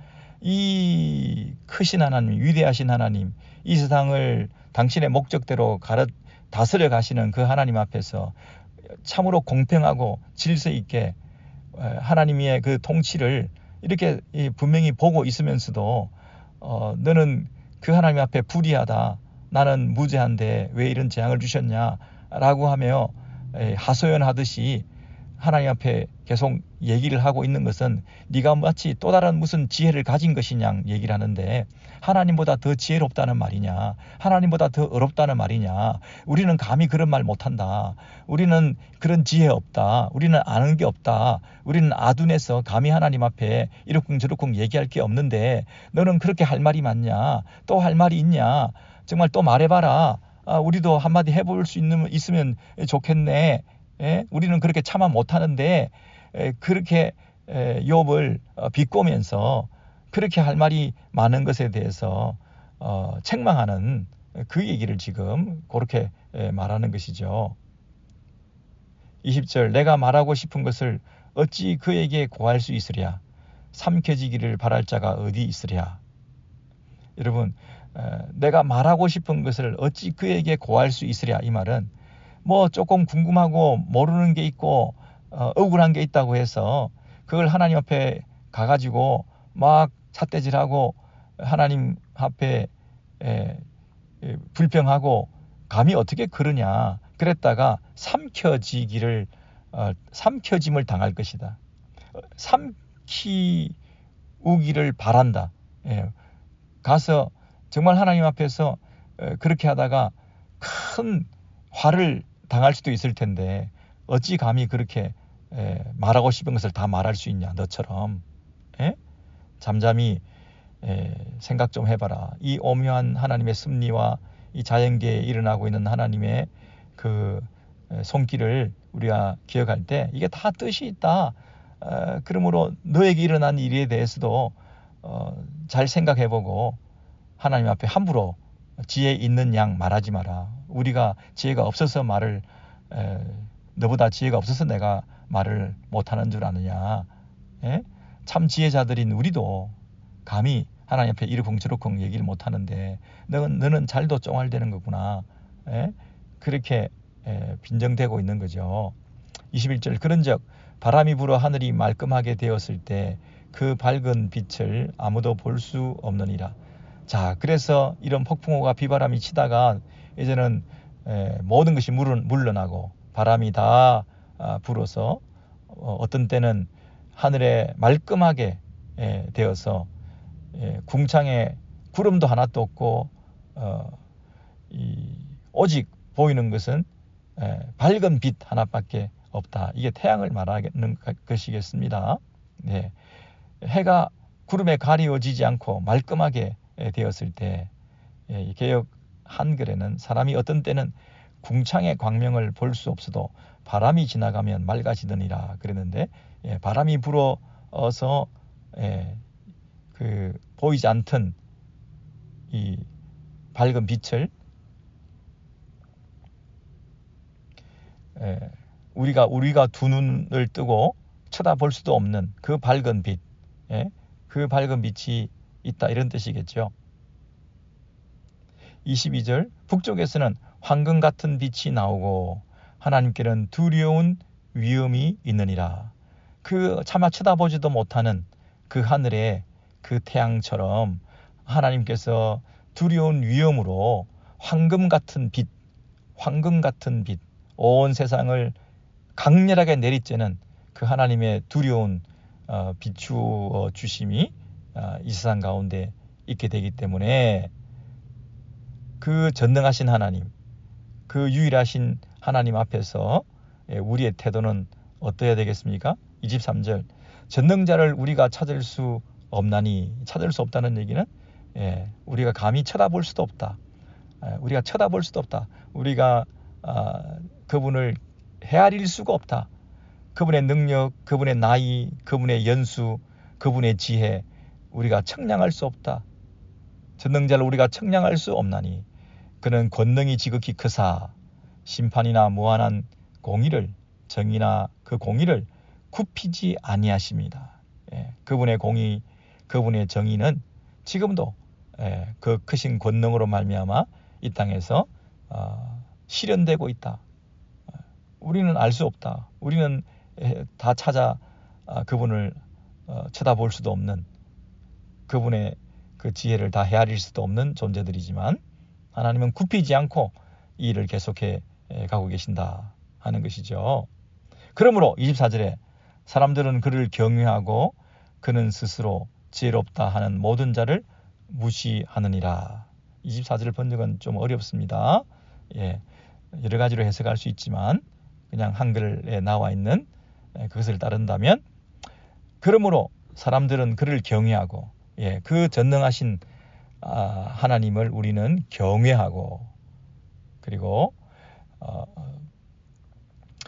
이 크신 하나님, 위대하신 하나님, 이 세상을 당신의 목적대로 다스려 가시는 그 하나님 앞에서 참으로 공평하고 질서 있게 하나님의 그 통치를 이렇게 분명히 보고 있으면서도 너는 그 하나님 앞에 불의하다. 나는 무죄한데 왜 이런 재앙을 주셨냐 라고 하며 하소연하듯이 하나님 앞에 계속 얘기를 하고 있는 것은 네가 마치 또 다른 무슨 지혜를 가진 것이냐 얘기를 하는데 하나님보다 더 지혜롭다는 말이냐, 하나님보다 더 어렵다는 말이냐. 우리는 감히 그런 말 못한다. 우리는 그런 지혜 없다. 우리는 아는 게 없다. 우리는 아둔해서 감히 하나님 앞에 이러쿵저러쿵 얘기할 게 없는데 너는 그렇게 할 말이 많냐, 또 할 말이 있냐, 정말 또 말해봐라. 우리도 한마디 해볼 수 있으면 좋겠네. 우리는 그렇게 참아 못하는데 그렇게 욥을 비꼬면서 그렇게 할 말이 많은 것에 대해서 책망하는 그 얘기를 지금 그렇게 말하는 것이죠. 20절 내가 말하고 싶은 것을 어찌 그에게 고할 수 있으랴. 삼켜지기를 바랄 자가 어디 있으랴. 여러분, 내가 말하고 싶은 것을 어찌 그에게 고할 수 있으랴. 이 말은 뭐 조금 궁금하고 모르는 게 있고 억울한 게 있다고 해서 그걸 하나님 앞에 가가지고 막 삿대질하고 하나님 앞에 불평하고 감히 어떻게 그러냐. 그랬다가 삼켜짐을 당할 것이다. 삼키우기를 바란다. 가서 정말 하나님 앞에서 그렇게 하다가 큰 화를 당할 수도 있을 텐데 어찌 감히 그렇게 말하고 싶은 것을 다 말할 수 있냐. 너처럼. 잠잠히 생각 좀 해봐라. 이 오묘한 하나님의 섭리와 이 자연계에 일어나고 있는 하나님의 그 손길을 우리가 기억할 때 이게 다 뜻이 있다. 그러므로 너에게 일어난 일에 대해서도 잘 생각해보고 하나님 앞에 함부로 지혜 있는 양 말하지 마라. 우리가 지혜가 없어서 너보다 지혜가 없어서 내가 말을 못하는 줄 아느냐. 참 지혜자들인 우리도 감히 하나님 앞에 이러쿵저러쿵 얘기를 못하는데 너는 잘도 쫑알대는 거구나. 그렇게 빈정되고 있는 거죠. 21절 그런즉 바람이 불어 하늘이 말끔하게 되었을 때 그 밝은 빛을 아무도 볼 수 없느니라. 자, 그래서 이런 폭풍우가 비바람이 치다가 이제는 모든 것이 물러나고 바람이 다 불어서 어떤 때는 하늘에 말끔하게 되어서 궁창에 구름도 하나도 없고 오직 보이는 것은 밝은 빛 하나밖에 없다. 이게 태양을 말하는 것이겠습니다. 네. 해가 구름에 가리워지지 않고 말끔하게 되었을 때 개역 한글에는 사람이 어떤 때는 궁창의 광명을 볼 수 없어도 바람이 지나가면 맑아지더니라 그랬는데 바람이 불어서 그 보이지 않던 이 밝은 빛을 우리가 두 눈을 뜨고 쳐다볼 수도 없는 그 밝은 빛, 그 밝은 빛이 있다 이런 뜻이겠죠. 22절 북쪽에서는 황금 같은 빛이 나오고 하나님께는 두려운 위엄이 있느니라. 그 차마 쳐다보지도 못하는 그 하늘에 그 태양처럼 하나님께서 두려운 위엄으로 황금 같은 빛, 온 세상을 강렬하게 내리쬐는 그 하나님의 두려운 비추어 주심이 이 세상 가운데 있게 되기 때문에 그 전능하신 하나님, 그 유일하신 하나님 앞에서 우리의 태도는 어떠해야 되겠습니까? 23절 전능자를 우리가 찾을 수 없나니, 찾을 수 없다는 얘기는 우리가 감히 쳐다볼 수도 없다. 우리가 쳐다볼 수도 없다. 우리가 그분을 헤아릴 수가 없다. 그분의 능력, 그분의 나이, 그분의 연수, 그분의 지혜 우리가 청량할 수 없다. 전능자를 우리가 청량할 수 없나니 그는 권능이 지극히 크사 심판이나 무한한 공의를 정의나 그 공의를 굽히지 아니하십니다. 그분의 공의, 그분의 정의는 지금도 그 크신 권능으로 말미암아 이 땅에서 실현되고 있다. 우리는 알 수 없다. 우리는 다 찾아 그분을 쳐다볼 수도 없는 그분의 그 지혜를 다 헤아릴 수도 없는 존재들이지만 하나님은 굽히지 않고 이 일을 계속해 가고 계신다 하는 것이죠. 그러므로 24절에 사람들은 그를 경외하고 그는 스스로 지혜롭다 하는 모든 자를 무시하느니라. 24절 번역은 좀 어렵습니다. 여러 가지로 해석할 수 있지만 그냥 한글에 나와 있는 그것을 따른다면 그러므로 사람들은 그를 경외하고 그 전능하신 하나님을 우리는 경외하고 그리고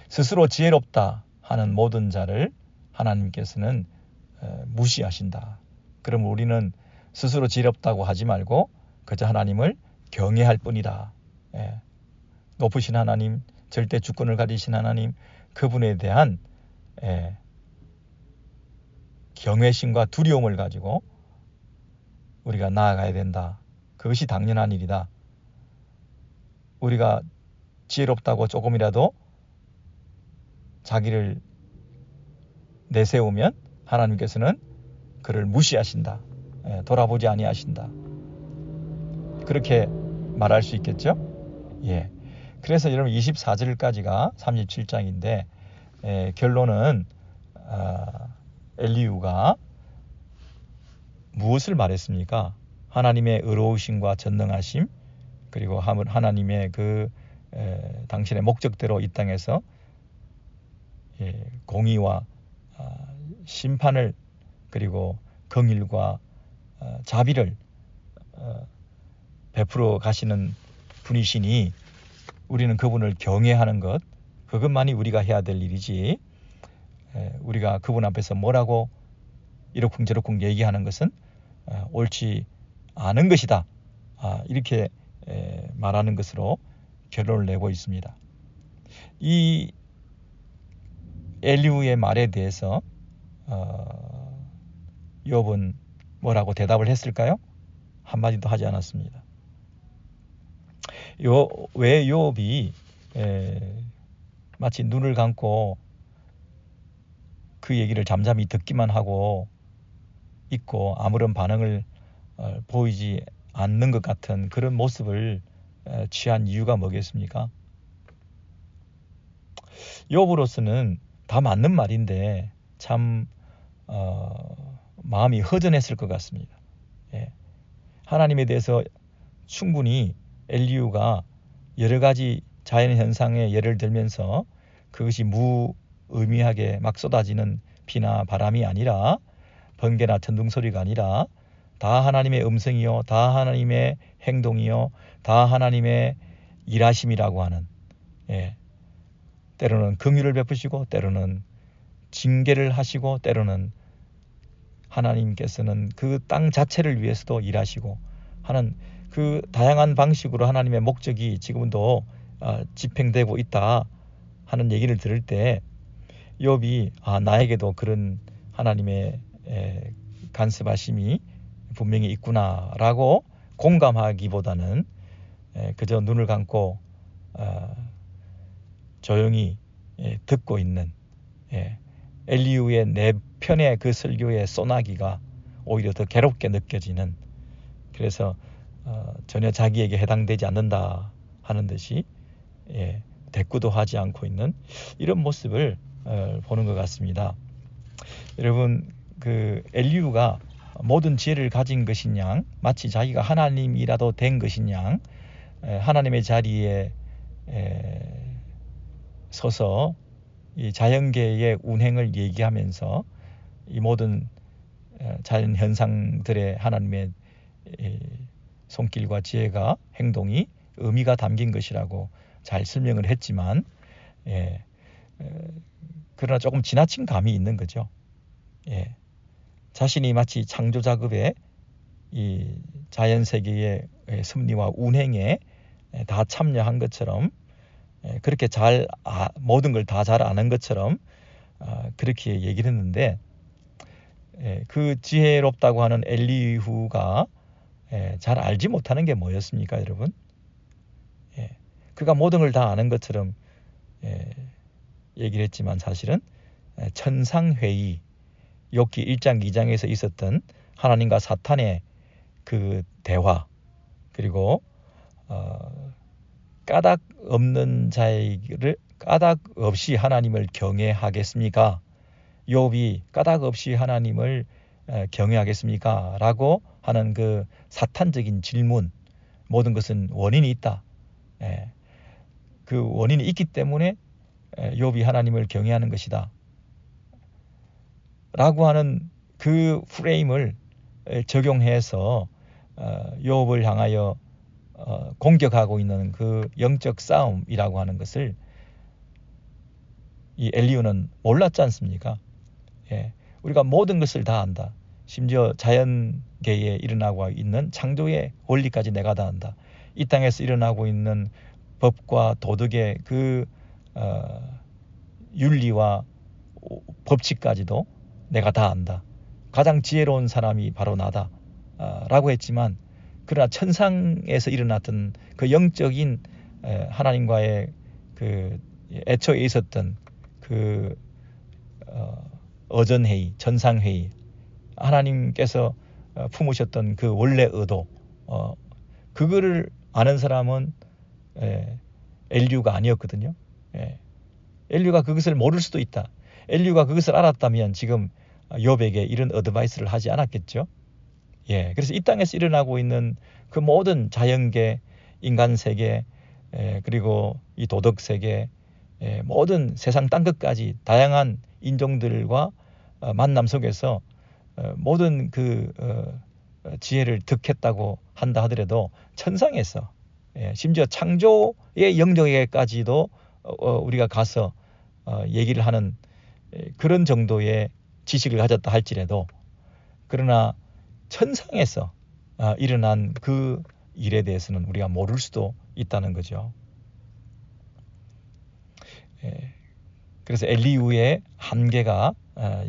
스스로 지혜롭다 하는 모든 자를 하나님께서는 무시하신다. 그럼 우리는 스스로 지혜롭다고 하지 말고 그저 하나님을 경외할 뿐이다. 높으신 하나님, 절대 주권을 가지신 하나님, 그분에 대한 경외심과 두려움을 가지고 우리가 나아가야 된다. 그것이 당연한 일이다. 우리가 지혜롭다고 조금이라도 자기를 내세우면 하나님께서는 그를 무시하신다. 돌아보지 아니하신다. 그렇게 말할 수 있겠죠? 그래서 여러분 24절까지가 37장인데 결론은 엘리후가 무엇을 말했습니까? 하나님의 의로우심과 전능하심 그리고 하나님의 그 당신의 목적대로 이 땅에서 공의와 심판을 그리고 긍휼과 자비를 베풀어 가시는 분이시니 우리는 그분을 경외하는 것 그것만이 우리가 해야 될 일이지 우리가 그분 앞에서 뭐라고 이러쿵저러쿵 얘기하는 것은 옳지 않은 것이다. 이렇게 말하는 것으로 결론을 내고 있습니다. 이 엘리후의 말에 대해서 욥은 뭐라고 대답을 했을까요? 한마디도 하지 않았습니다. 왜 욥이 마치 눈을 감고 그 얘기를 잠잠히 듣기만 하고 있고 아무런 반응을 보이지 않는 것 같은 그런 모습을 취한 이유가 뭐겠습니까? 욥으로서는 다 맞는 말인데 참 마음이 허전했을 것 같습니다. 하나님에 대해서 충분히 엘리후가 여러 가지 자연현상에 예를 들면서 그것이 무의미하게 막 쏟아지는 비나 바람이 아니라 번개나 천둥소리가 아니라 다 하나님의 음성이요 다 하나님의 행동이요 다 하나님의 일하심이라고 하는 때로는 긍휼을 베푸시고 때로는 징계를 하시고 때로는 하나님께서는 그 땅 자체를 위해서도 일하시고 하는 그 다양한 방식으로 하나님의 목적이 지금도 집행되고 있다 하는 얘기를 들을 때 욥이 나에게도 그런 하나님의 간섭하심이 분명히 있구나라고 공감하기보다는 그저 눈을 감고 조용히 듣고 있는 엘리후의 내 편의 그 설교의 소나기가 오히려 더 괴롭게 느껴지는 그래서 전혀 자기에게 해당되지 않는다 하는 듯이 대꾸도 하지 않고 있는 이런 모습을 보는 것 같습니다. 여러분 그 엘리후가 모든 지혜를 가진 것이냐 마치 자기가 하나님이라도 된 것이냐 하나님의 자리에 서서 이 자연계의 운행을 얘기하면서 이 모든 자연 현상들의 하나님의 손길과 지혜가 행동이 의미가 담긴 것이라고 잘 설명을 했지만 그러나 조금 지나친 감이 있는 거죠. 자신이 마치 창조 작업에 이 자연 세계의 섭리와 운행에 다 참여한 것처럼 그렇게 잘 모든 걸 다 잘 아는 것처럼 그렇게 얘기를 했는데 그 지혜롭다고 하는 엘리후가 잘 알지 못하는 게 뭐였습니까, 여러분? 그가 모든 걸 다 아는 것처럼 얘기를 했지만 사실은 천상회의 욥기 1장 2장에서 있었던 하나님과 사탄의 그 대화 그리고 까닭 없는 자에게를 까닭 없이 하나님을 경외하겠습니까? 욥이 까닭 없이 하나님을 경외하겠습니까? 라고 하는 그 사탄적인 질문 모든 것은 원인이 있다. 그 원인이 있기 때문에 욥이 하나님을 경외하는 것이다. 라고 하는 그 프레임을 적용해서 욥을 향하여 공격하고 있는 그 영적 싸움이라고 하는 것을 이 엘리후는 몰랐지 않습니까? 우리가 모든 것을 다 안다. 심지어 자연계에 일어나고 있는 창조의 원리까지 내가 다 안다. 이 땅에서 일어나고 있는 법과 도덕의 그 윤리와 법칙까지도 내가 다 안다. 가장 지혜로운 사람이 바로 나다. 라고 했지만 그러나 천상에서 일어났던 그 영적인 하나님과의 그 애초에 있었던 그 어전회의, 전상회의, 하나님께서 품으셨던 그 원래 의도, 그거를 아는 사람은 엘리후가 아니었거든요. 엘리후가 그것을 모를 수도 있다. 엘리후가 그것을 알았다면 지금 욥에게 이런 어드바이스를 하지 않았겠죠. 그래서 이 땅에서 일어나고 있는 그 모든 자연계, 인간 세계, 그리고 이 도덕 세계, 모든 세상 땅끝까지 다양한 인종들과 만남 속에서 모든 그 지혜를 득했다고 한다 하더라도 천상에서 심지어 창조의 영역에까지도 우리가 가서 얘기를 하는 그런 정도의 지식을 가졌다 할지라도 그러나 천상에서 일어난 그 일에 대해서는 우리가 모를 수도 있다는 거죠. 그래서 엘리후의 한계가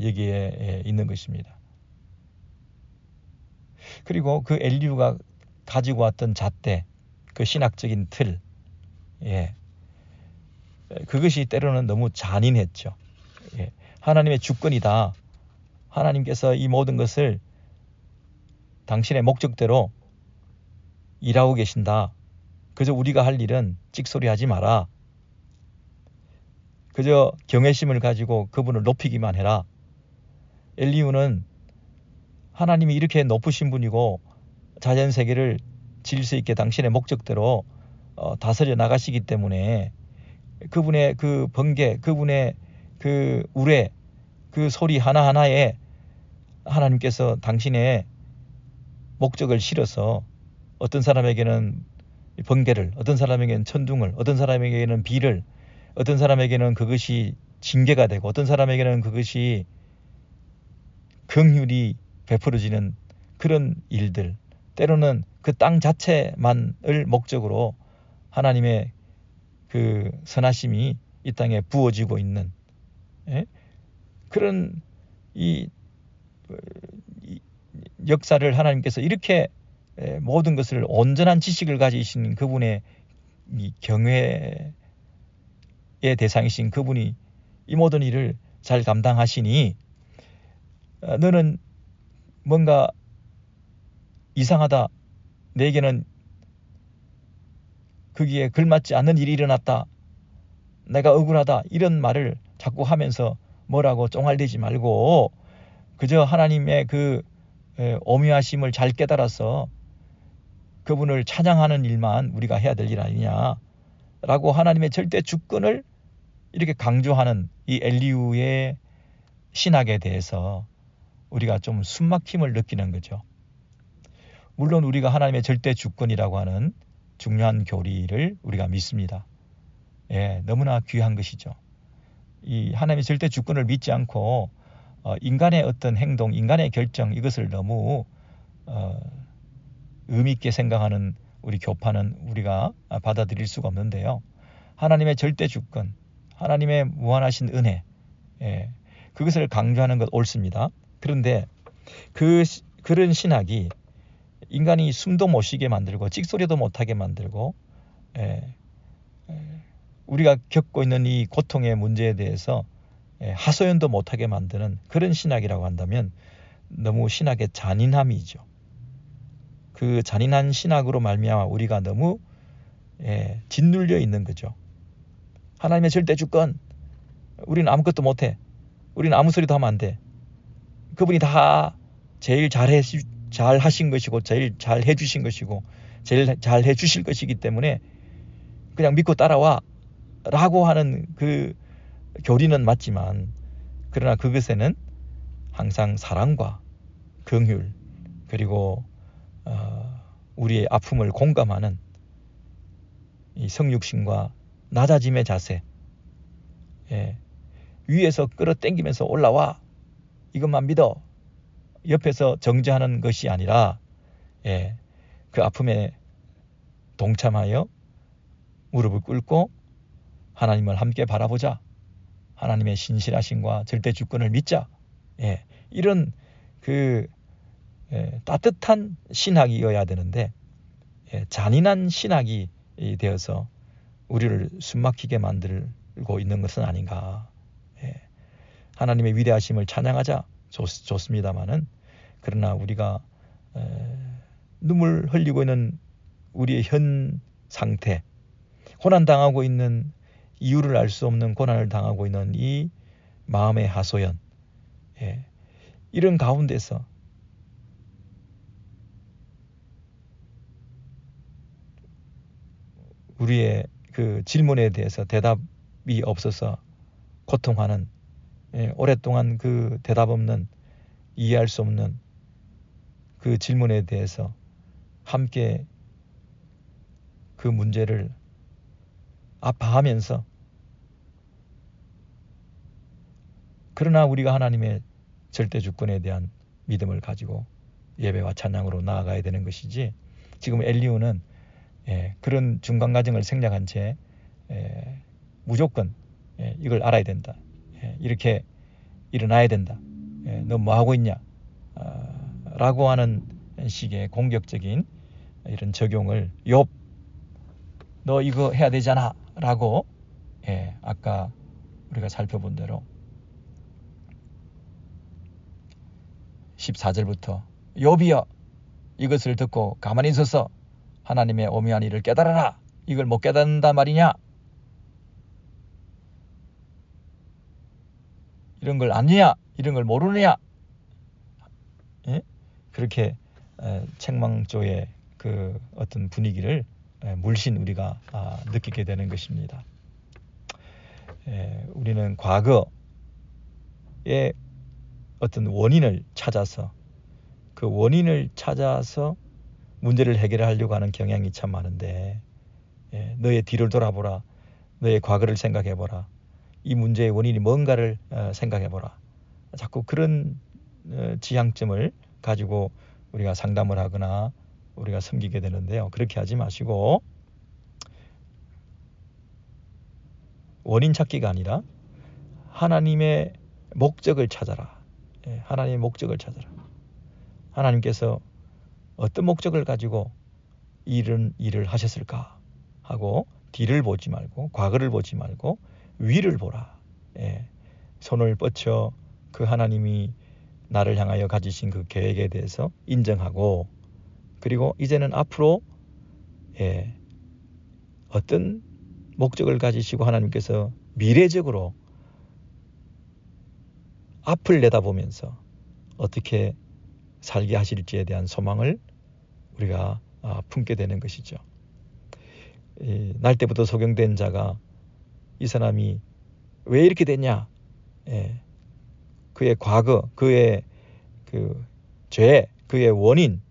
여기에 있는 것입니다. 그리고 그 엘리후가 가지고 왔던 잣대, 그 신학적인 틀, 그것이 때로는 너무 잔인했죠. 예. 하나님의 주권이다. 하나님께서 이 모든 것을 당신의 목적대로 일하고 계신다. 그저 우리가 할 일은 찍소리하지 마라. 그저 경외심을 가지고 그분을 높이기만 해라. 엘리후는 하나님이 이렇게 높으신 분이고 자연세계를 질서 있게 당신의 목적대로 다스려 나가시기 때문에 그분의 그 번개, 그분의 그 우레, 그 소리 하나하나에 하나님께서 당신의 목적을 실어서 어떤 사람에게는 번개를, 어떤 사람에게는 천둥을, 어떤 사람에게는 비를, 어떤 사람에게는 그것이 징계가 되고 어떤 사람에게는 그것이 긍휼이 베풀어지는 그런 일들, 때로는 그 땅 자체만을 목적으로 하나님의 그 선하심이 이 땅에 부어지고 있는 그런 이 역사를 하나님께서 이렇게 모든 것을 온전한 지식을 가지신 그분의 이 경외의 대상이신 그분이 이 모든 일을 잘 감당하시니 너는 뭔가 이상하다. 내게는 거기에 걸맞지 않는 일이 일어났다. 내가 억울하다. 이런 말을 자꾸 하면서 뭐라고 쫑알대지 말고 그저 하나님의 그 오묘하심을 잘 깨달아서 그분을 찬양하는 일만 우리가 해야 될 일 아니냐 라고 하나님의 절대 주권을 이렇게 강조하는 이 엘리후의 신학에 대해서 우리가 좀 숨막힘을 느끼는 거죠. 물론 우리가 하나님의 절대 주권이라고 하는 중요한 교리를 우리가 믿습니다. 예, 너무나 귀한 것이죠. 이 하나님의 절대 주권을 믿지 않고 인간의 어떤 행동, 인간의 결정 이것을 너무 의미 있게 생각하는 우리 교파는 우리가 받아들일 수가 없는데요. 하나님의 절대 주권, 하나님의 무한하신 은혜, 예, 그것을 강조하는 것 옳습니다. 그런데 그런 신학이 인간이 숨도 못 쉬게 만들고 찍소리도 못하게 만들고 우리가 겪고 있는 이 고통의 문제에 대해서 하소연도 못하게 만드는 그런 신학이라고 한다면 너무 신학의 잔인함이죠. 그 잔인한 신학으로 말미암아 우리가 너무 짓눌려 있는 거죠. 하나님의 절대 주권, 우리는 아무것도 못해. 우리는 아무 소리도 하면 안 돼. 그분이 다 제일 잘 하신 것이고 제일 잘 해주신 것이고 제일 잘 해주실 것이기 때문에 그냥 믿고 따라와 라고 하는 그 교리는 맞지만 그러나 그것에는 항상 사랑과 긍휼 그리고 우리의 아픔을 공감하는 이 성육신과 낮아짐의 자세, 위에서 끌어당기면서 올라와 이것만 믿어 옆에서 정죄하는 것이 아니라 그 아픔에 동참하여 무릎을 꿇고 하나님을 함께 바라보자. 하나님의 신실하심과 절대 주권을 믿자. 이런 그 따뜻한 신학이어야 되는데 잔인한 신학이 되어서 우리를 숨막히게 만들고 있는 것은 아닌가. 하나님의 위대하심을 찬양하자. 좋습니다마는 그러나 우리가 눈물 흘리고 있는 우리의 현 상태, 고난당하고 있는 이유를 알 수 없는 고난을 당하고 있는 이 마음의 하소연, 이런 가운데서 우리의 그 질문에 대해서 대답이 없어서 고통하는 오랫동안 그 대답 없는 이해할 수 없는 그 질문에 대해서 함께 그 문제를 아파하면서 그러나 우리가 하나님의 절대 주권에 대한 믿음을 가지고 예배와 찬양으로 나아가야 되는 것이지 지금 엘리후는 그런 중간 과정을 생략한 채 무조건 이걸 알아야 된다. 이렇게 일어나야 된다. 너 뭐 하고 있냐? 라고 하는 식의 공격적인 이런 적용을 욥, 너 이거 해야 되잖아 라고 아까 우리가 살펴본 대로 14절부터 욥이여 이것을 듣고 가만히 있어서 하나님의 오묘한 일을 깨달아라. 이걸 못 깨닫는단 말이냐? 이런 걸 아느냐? 이런 걸 모르느냐? 그렇게 책망조의 그 어떤 분위기를 물씬 우리가 느끼게 되는 것입니다. 우리는 과거의 어떤 원인을 찾아서 그 원인을 찾아서 문제를 해결하려고 하는 경향이 참 많은데 너의 뒤를 돌아보라. 너의 과거를 생각해보라. 이 문제의 원인이 뭔가를 생각해보라. 자꾸 그런 지향점을 가지고 우리가 상담을 하거나 우리가 섬기게 되는데요. 그렇게 하지 마시고 원인 찾기가 아니라 하나님의 목적을 찾아라. 하나님의 목적을 찾아라. 하나님께서 어떤 목적을 가지고 이런 일을 하셨을까 하고 뒤를 보지 말고 과거를 보지 말고 위를 보라. 손을 뻗쳐 그 하나님이 나를 향하여 가지신 그 계획에 대해서 인정하고 그리고 이제는 앞으로 어떤 목적을 가지시고 하나님께서 미래적으로 앞을 내다보면서 어떻게 살게 하실지에 대한 소망을 우리가 품게 되는 것이죠. 날 때부터 소경된 자가 이 사람이 왜 이렇게 됐냐? 그의 과거, 그의 그 죄, 그의 원인,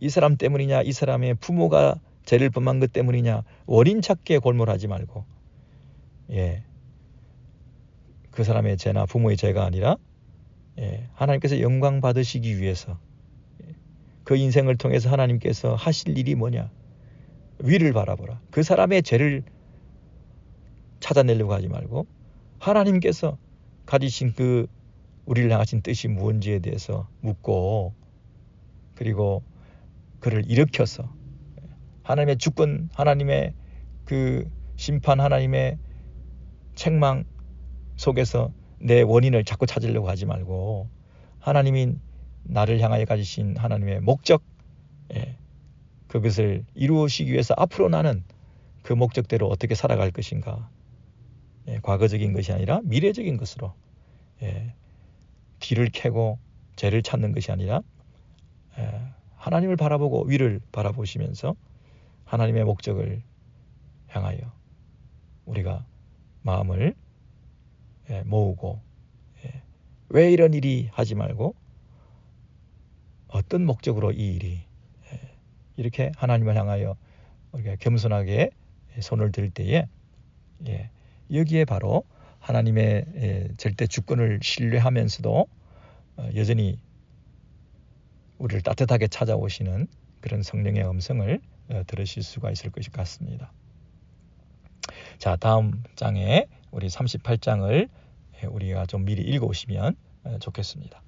이 사람 때문이냐, 이 사람의 부모가 죄를 범한 것 때문이냐, 원인 찾기에 골몰하지 말고, 그 사람의 죄나 부모의 죄가 아니라 하나님께서 영광 받으시기 위해서 그 인생을 통해서 하나님께서 하실 일이 뭐냐? 위를 바라보라. 그 사람의 죄를 찾아내려고 하지 말고 하나님께서 가지신 그 우리를 향하신 뜻이 무엇인지에 대해서 묻고 그리고 그를 일으켜서 하나님의 주권, 하나님의 그 심판, 하나님의 책망 속에서 내 원인을 자꾸 찾으려고 하지 말고 하나님이 나를 향하여 가지신 하나님의 목적, 그것을 이루시기 위해서 앞으로 나는 그 목적대로 어떻게 살아갈 것인가. 과거적인 것이 아니라 미래적인 것으로 뒤를 캐고 죄를 찾는 것이 아니라 하나님을 바라보고 위를 바라보시면서 하나님의 목적을 향하여 우리가 마음을 모으고 왜 이런 일이 하지 말고 어떤 목적으로 이 일이 이렇게 하나님을 향하여 우리가 겸손하게 손을 들 때에 여기에 바로 하나님의 절대 주권을 신뢰하면서도 여전히 우리를 따뜻하게 찾아오시는 그런 성령의 음성을 들으실 수가 있을 것 같습니다. 자, 다음 장에 우리 38장을 우리가 좀 미리 읽어오시면 좋겠습니다.